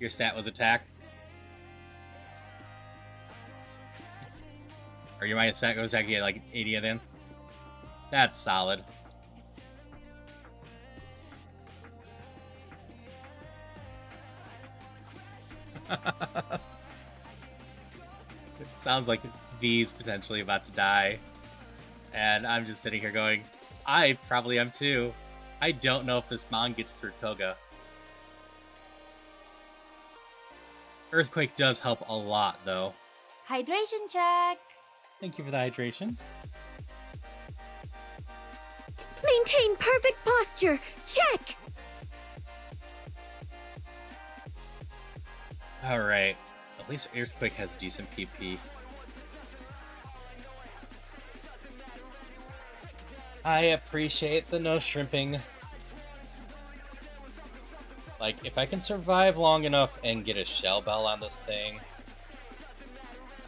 Your stat was attack. Or your my stat was attack, you had like 80 then? That's solid. It sounds like V's potentially about to die. And I'm just sitting here going, I probably am too. I don't know if this Mon gets through Koga. Earthquake does help a lot, though. Hydration check. Thank you for the hydrations. Maintain perfect posture. Check. Alright. At least Earthquake has decent PP. I appreciate the no shrimping. Like, if I can survive long enough and get a Shell Bell on this thing,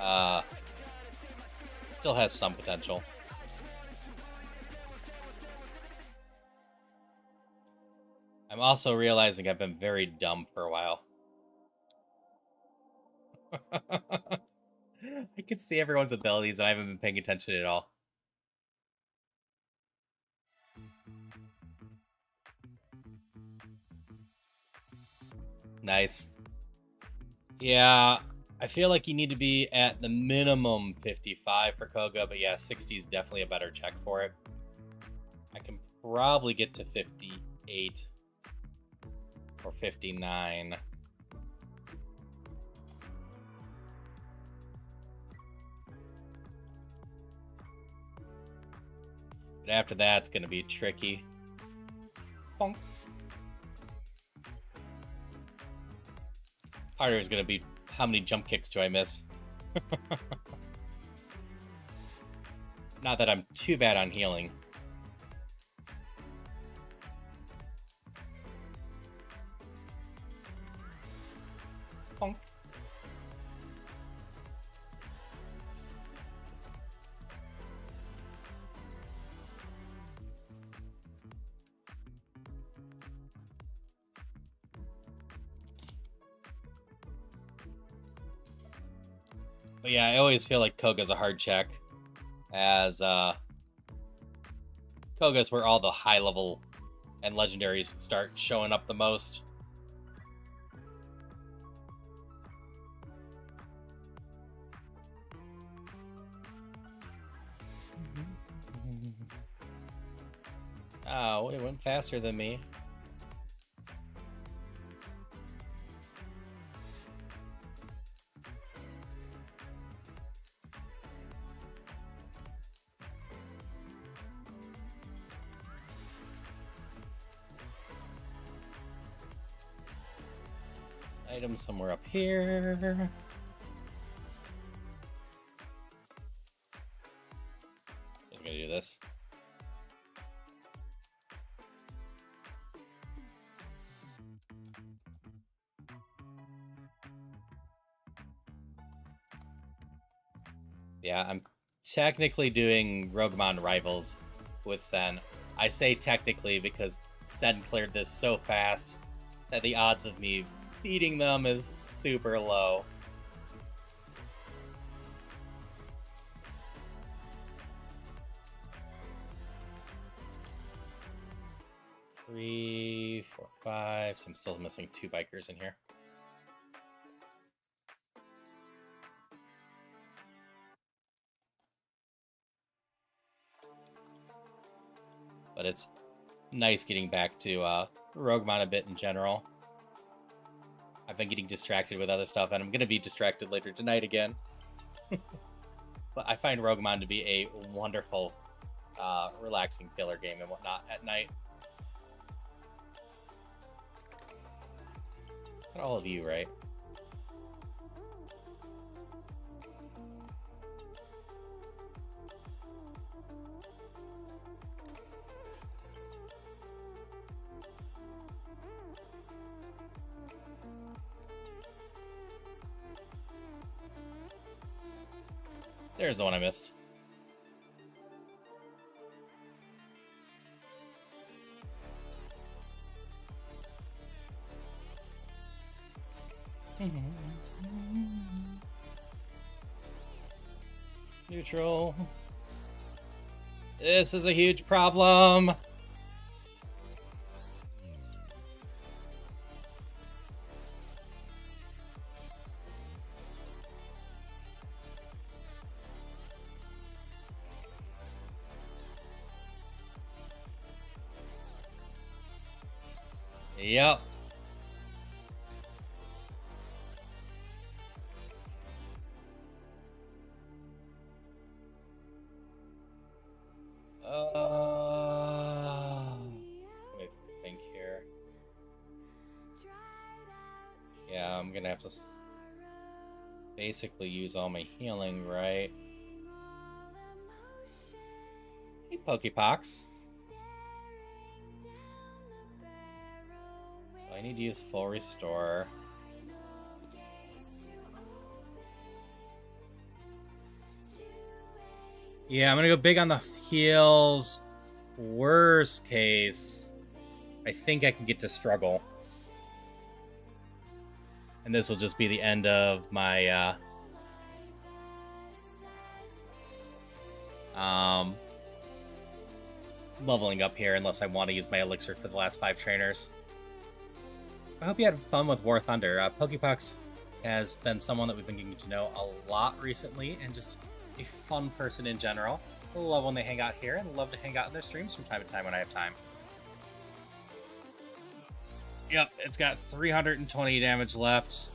it still has some potential. I'm also realizing I've been very dumb for a while. I can see everyone's abilities and I haven't been paying attention at all. Nice. Yeah, I feel like you need to be at the minimum 55 for Koga, but yeah, 60 is definitely a better check for it. I can probably get to 58 or 59. But after that, it's going to be tricky. Bonk. Harder is going to be how many jump kicks do I miss? Not that I'm too bad on healing. Bonk. But yeah, I always feel like Koga's a hard check, as Koga's where all the high level and legendaries start showing up the most. Oh, it went faster than me. Item somewhere up here. Just gonna do this. Yeah, I'm technically doing Roguemon Rivals with Sen. I say technically because Sen cleared this so fast that the odds of me beating them is super low. Three, four, five. So I'm still missing 2 bikers in here. But it's nice getting back to Roguemon a bit in general. I've been getting distracted with other stuff, and I'm going to be distracted later tonight again. But I find Roguemon to be a wonderful, relaxing filler game and whatnot at night. Not all of you, right? There's the one I missed. Neutral. This is a huge problem. Yep. Let me think here. Yeah, I'm gonna have to basically use all my healing, right? Hey, Pokepox. So I need to use full restore. Yeah, I'm gonna go big on the heals. Worst case, I think I can get to struggle. And this will just be the end of my leveling up here, unless I want to use my elixir for the last 5 trainers. I hope you had fun with War Thunder. Pokepox has been someone that we've been getting to know a lot recently, and just a fun person in general. I love when they hang out here, and love to hang out in their streams from time to time when I have time. Yep, it's got 320 damage left.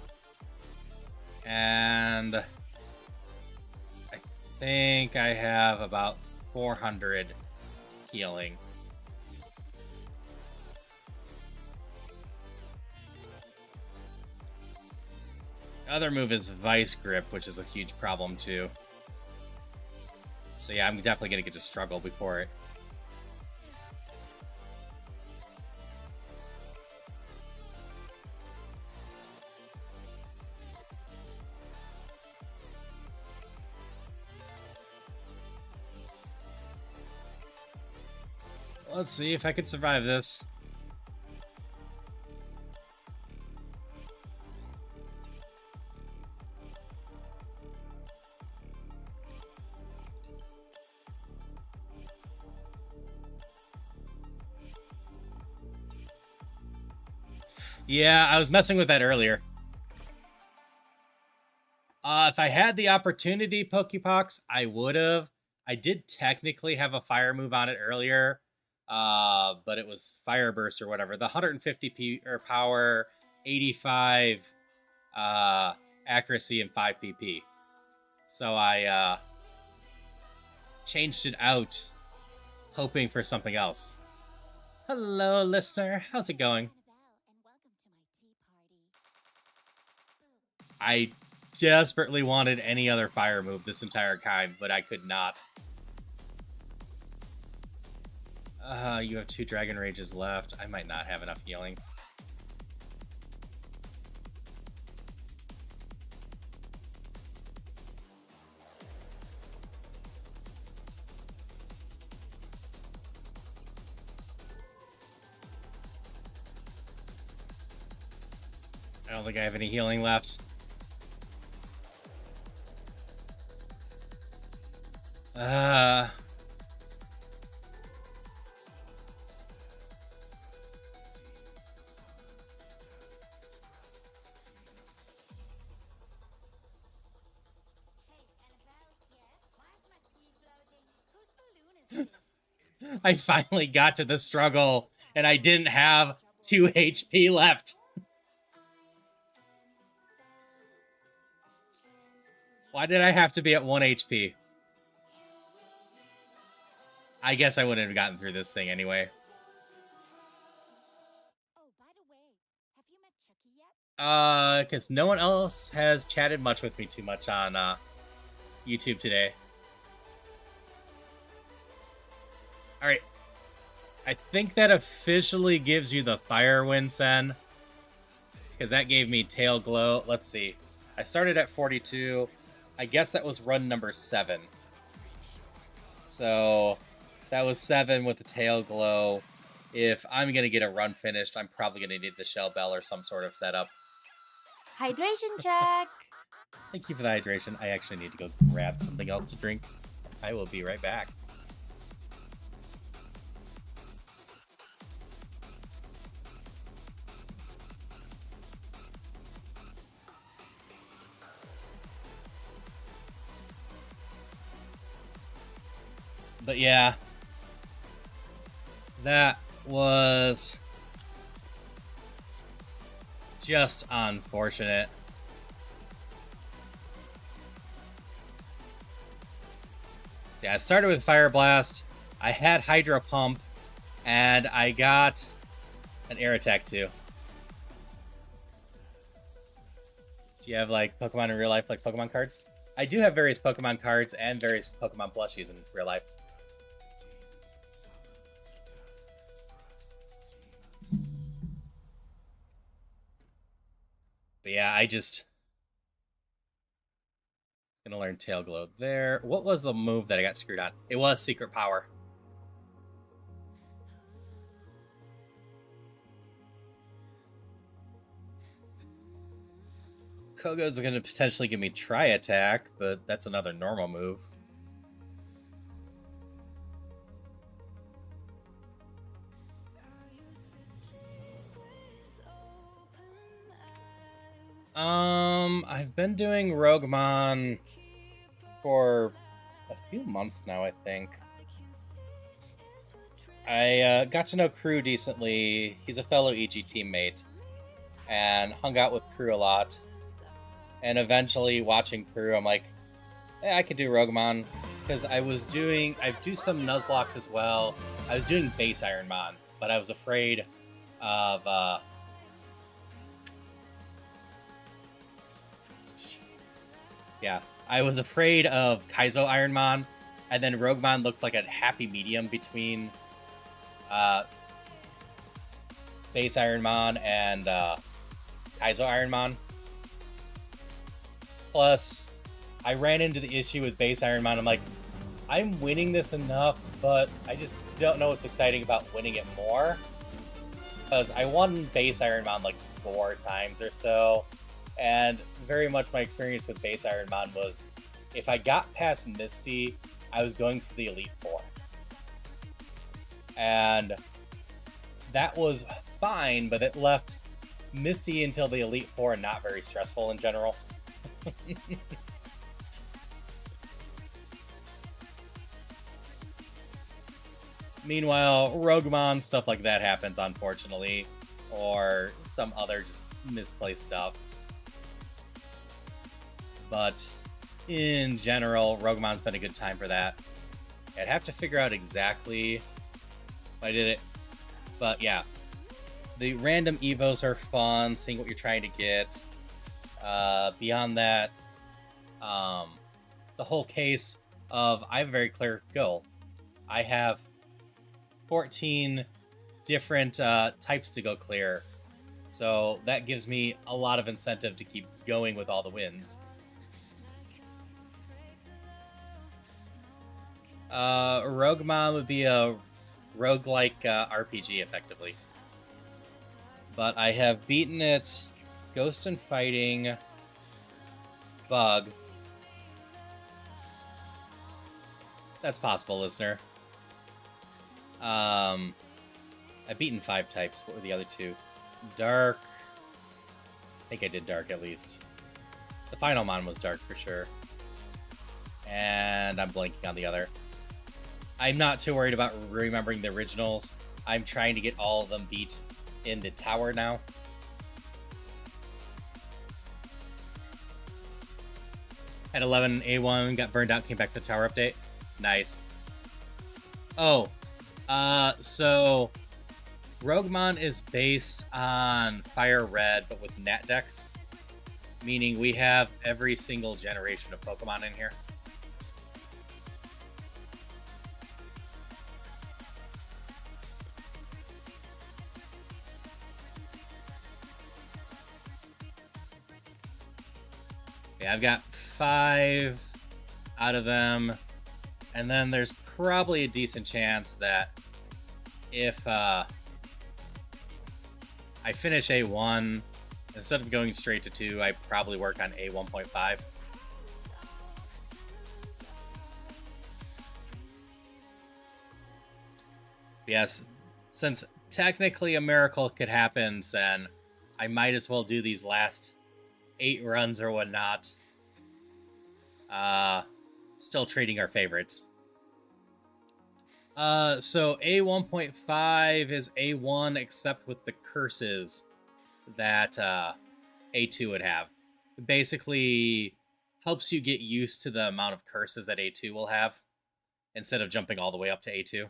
And I think I have about 400 healing. The other move is Vice Grip, which is a huge problem too. So yeah, I'm definitely going to get to struggle before it. Let's see if I could survive this. Yeah, I was messing with that earlier. If I had the opportunity, Pokepox, I would have. I did technically have a fire move on it earlier, but it was Fire Burst or whatever. The 150 power, 85 accuracy, and 5 PP. So I changed it out, hoping for something else. Hello, listener. How's it going? I desperately wanted any other fire move this entire time, but I could not. You have 2 Dragon Rages left. I might not have enough healing. I don't think I have any healing left. I finally got to the struggle, and I didn't have 2 HP left. Why did I have to be at 1 HP? I guess I wouldn't have gotten through this thing anyway. Oh, by the way, have you met Chucky yet? Because no one else has chatted much with me too much on YouTube today. Alright. I think that officially gives you the Fire Wind Sen. Because that gave me Tail Glow. Let's see. I started at 42. I guess that was run number 7. So that was 7 with the Tail Glow. If I'm going to get a run finished, I'm probably going to need the Shell Bell or some sort of setup. Hydration check. Thank you for the hydration. I actually need to go grab something else to drink. I will be right back. But yeah, that was just unfortunate. See, I started with Fire Blast, I had Hydro Pump, and I got an Air Attack too. Do you have like Pokemon in real life, like Pokemon cards? I do have various Pokemon cards and various Pokemon plushies in real life. But yeah, I just gonna learn Tail Glow there. What was the move that I got screwed on? It was Secret Power. Kogo's going to potentially give me Tri Attack, but that's another normal move. I've been doing Roguemon for a few months now, I think. I got to know Crew decently. He's a fellow EG teammate, and hung out with Crew a lot. And eventually, watching Crew, I'm like, hey, I could do Roguemon, because I do some Nuzlockes as well. I was doing base Ironmon, but I was afraid of I was afraid of Kaizo Ironmon, and then Roguemon looked like a happy medium between base Ironmon and Kaizo Ironmon. Plus, I ran into the issue with base Ironmon. I'm like, I'm winning this enough, but I just don't know what's exciting about winning it more. Because I won base Ironmon like 4 times or so, and very much my experience with base Ironmon was, if I got past Misty, I was going to the Elite Four. And that was fine, but it left Misty until the Elite Four not very stressful in general. Meanwhile, Roguemon, stuff like that happens, unfortunately, or some other just misplaced stuff. But in general, Roguemon's been a good time for that. I'd have to figure out exactly if I did it. But yeah, the random evos are fun, seeing what you're trying to get. Beyond that, the whole case of, I have a very clear goal. I have 14 different types to go clear, so that gives me a lot of incentive to keep going with all the wins. Roguemon would be a roguelike RPG, effectively. But I have beaten it Ghost and Fighting, Bug. That's possible, listener. I've beaten 5 types. What were the other 2? Dark. I think I did Dark at least. The final mon was Dark for sure. And I'm blanking on the other. I'm not too worried about remembering the originals. I'm trying to get all of them beat in the tower now. At 11, A1 got burned out, came back for the tower update. Nice. Oh, so Roguemon is based on Fire Red, but with Nat decks, meaning we have every single generation of Pokemon in here. Yeah, I've got 5 out of them, and then there's probably a decent chance that if I finish A1, instead of going straight to 2, I probably work on A1.5. Yes, since technically a miracle could happen, then I might as well do these last 8 runs or whatnot. Still trading our favorites. So A1.5 is A1 except with the curses that A2 would have. It basically helps you get used to the amount of curses that A2 will have instead of jumping all the way up to A2.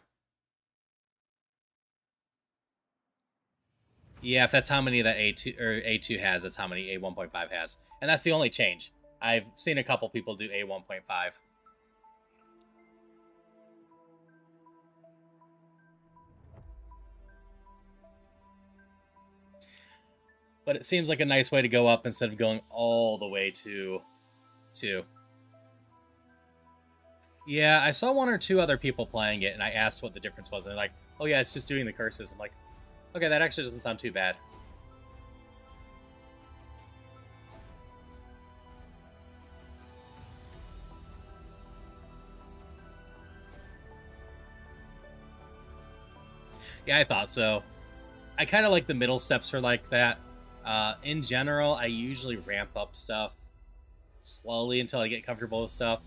Yeah, if that's how many that A2 has, that's how many A1.5 has. And that's the only change. I've seen a couple people do A1.5. But it seems like a nice way to go up instead of going all the way to 2. Yeah, I saw 1 or 2 other people playing it, and I asked what the difference was, and they're like, oh yeah, it's just doing the curses. I'm like, okay, that actually doesn't sound too bad. Yeah, I thought so. I kind of like the middle steps for like that. In general, I usually ramp up stuff slowly until I get comfortable with stuff.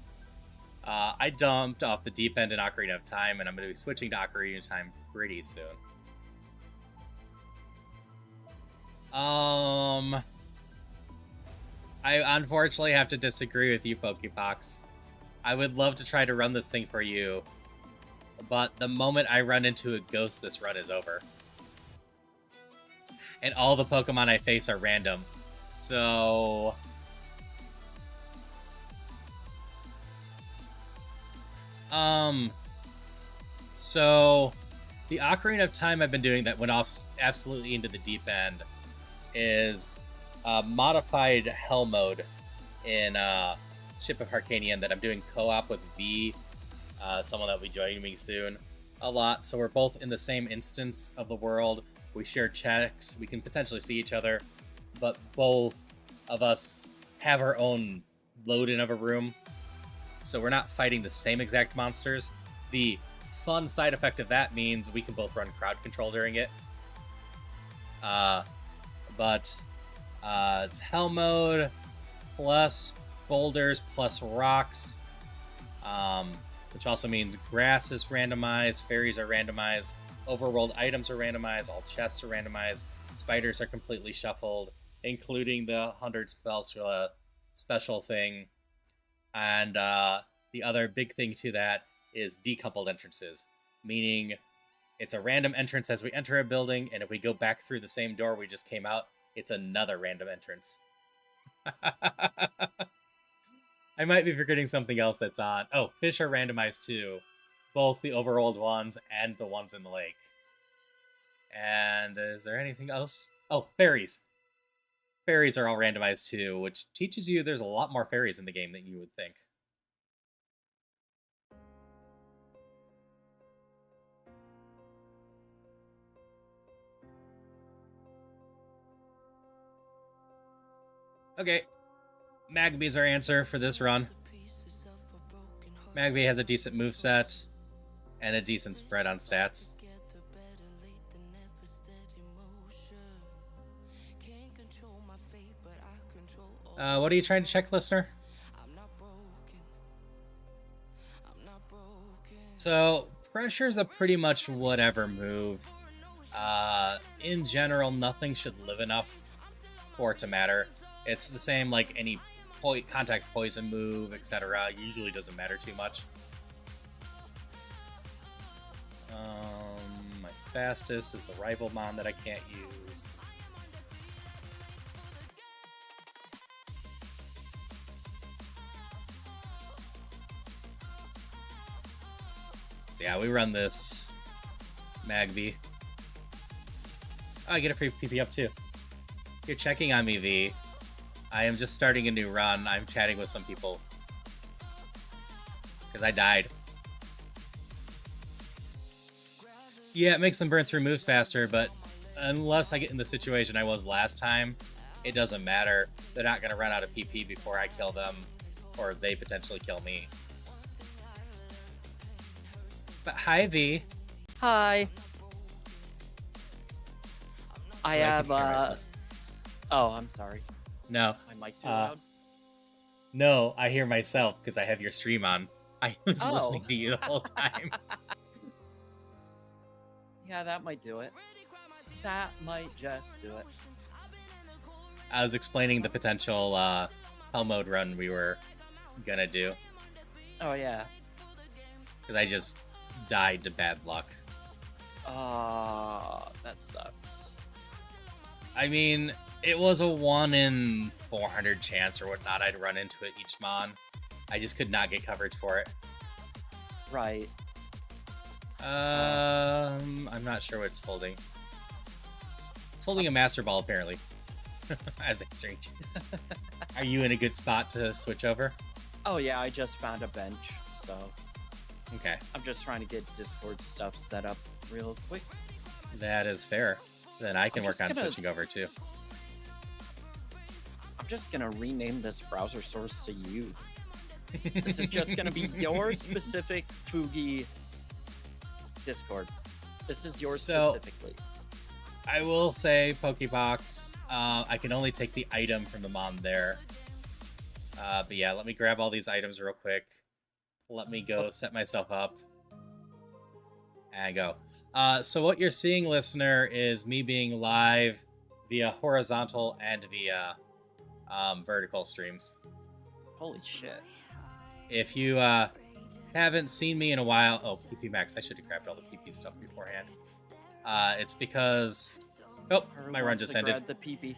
I dumped off the deep end in Ocarina of Time, and I'm going to be switching to Ocarina of Time pretty soon. I unfortunately have to disagree with you, Pokepox. I would love to try to run this thing for you, but the moment I run into a ghost, this run is over. And all the Pokemon I face are random. So... So, the Ocarina of Time I've been doing that went off absolutely into the deep end is modified Hell mode in Ship of Harcanian that I'm doing co-op with V, someone that will be joining me soon, a lot. So we're both in the same instance of the world. We share checks. We can potentially see each other, but both of us have our own load-in of a room. So we're not fighting the same exact monsters. The fun side effect of that means we can both run crowd control during it. But it's Hell mode plus boulders plus rocks, which also means grass is randomized, fairies are randomized, overworld items are randomized, all chests are randomized, spiders are completely shuffled, including the 100 spells special thing. And the other big thing to that is decoupled entrances, meaning it's a random entrance as we enter a building, and if we go back through the same door we just came out, it's another random entrance. I might be forgetting something else that's on. Oh, fish are randomized too. Both the overworld ones and the ones in the lake. And is there anything else? Oh, fairies. Fairies are all randomized too, which teaches you there's a lot more fairies in the game than you would think. Okay, Magby's our answer for this run. Magby has a decent moveset and a decent spread on stats. What are you trying to check, listener? So, pressure's a pretty much whatever move. In general, nothing should live enough for it to matter. It's the same like any contact poison move, etc. Usually doesn't matter too much. My fastest is the Roguemon that I can't use. So yeah, we run this Magby. Oh, I get a free PP up too. You're checking on me, V. I am just starting a new run. I'm chatting with some people. Because I died. Yeah, it makes them burn through moves faster, but unless I get in the situation I was last time, it doesn't matter. They're not going to run out of PP before I kill them, or they potentially kill me. But hi, V. Hi. I have, Oh, I'm sorry. No. My mic too loud? No, I hear myself because I have your stream on. I was Oh. listening to you the whole time. Yeah, that might do it. That might just do it. I was explaining the potential Hell mode run we were gonna do. Oh, yeah. Because I just died to bad luck. That sucks. I mean, it was a 1 in 400 chance or whatnot I'd run into it each mon. I just could not get coverage for it. Right. I'm not sure what it's holding. It's holding a Master Ball, apparently. As answering. Are you in a good spot to switch over? Oh, yeah, I just found a bench, so... Okay. I'm just trying to get Discord stuff set up real quick. That is fair. Then I can I'm work just on gonna- switching over, too. I'm just gonna rename this browser source to you. This is just gonna be your specific Fugi Discord. This is yours So- specifically. I will say, Pokebox, I can only take the item from the Mon there. But yeah, let me grab all these items real quick. Let me go set myself up. And go. So what you're seeing, listener, is me being live via horizontal and via vertical streams. Holy shit. If you haven't seen me in a while... Oh, PP Max. I should have grabbed all the PP stuff beforehand. It's because... Oh, Haru my run wants just to ended. grab the pee-pee.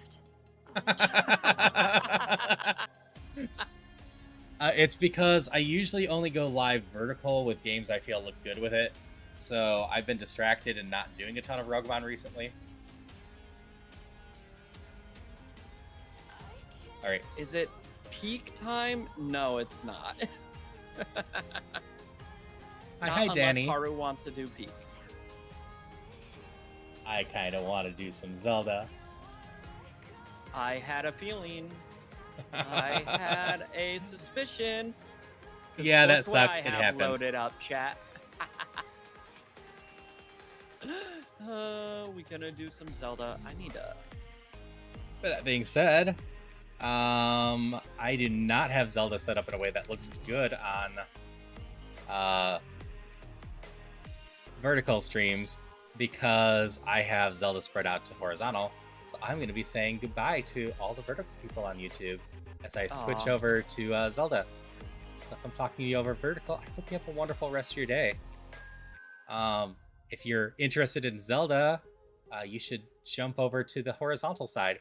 It's because I usually only go live vertical with games I feel look good with it. So I've been distracted and not doing a ton of Roguemon recently. Alright. Is it peak time? No, it's not. Hi, Not Danny. unless Haru wants to do peak. I kind of want to do some Zelda. I had a feeling. I had a suspicion. 'Cause Yeah, that look what sucked. I It have happens. loaded up, chat. We gonna do some Zelda. I need a. But that being said, I do not have Zelda set up in a way that looks good on vertical streams because I have Zelda spread out to horizontal. So I'm going to be saying goodbye to all the vertical people on YouTube as I switch Aw. over to Zelda. So if I'm talking to you over vertical, I hope you have a wonderful rest of your day. If you're interested in Zelda, you should jump over to the horizontal side.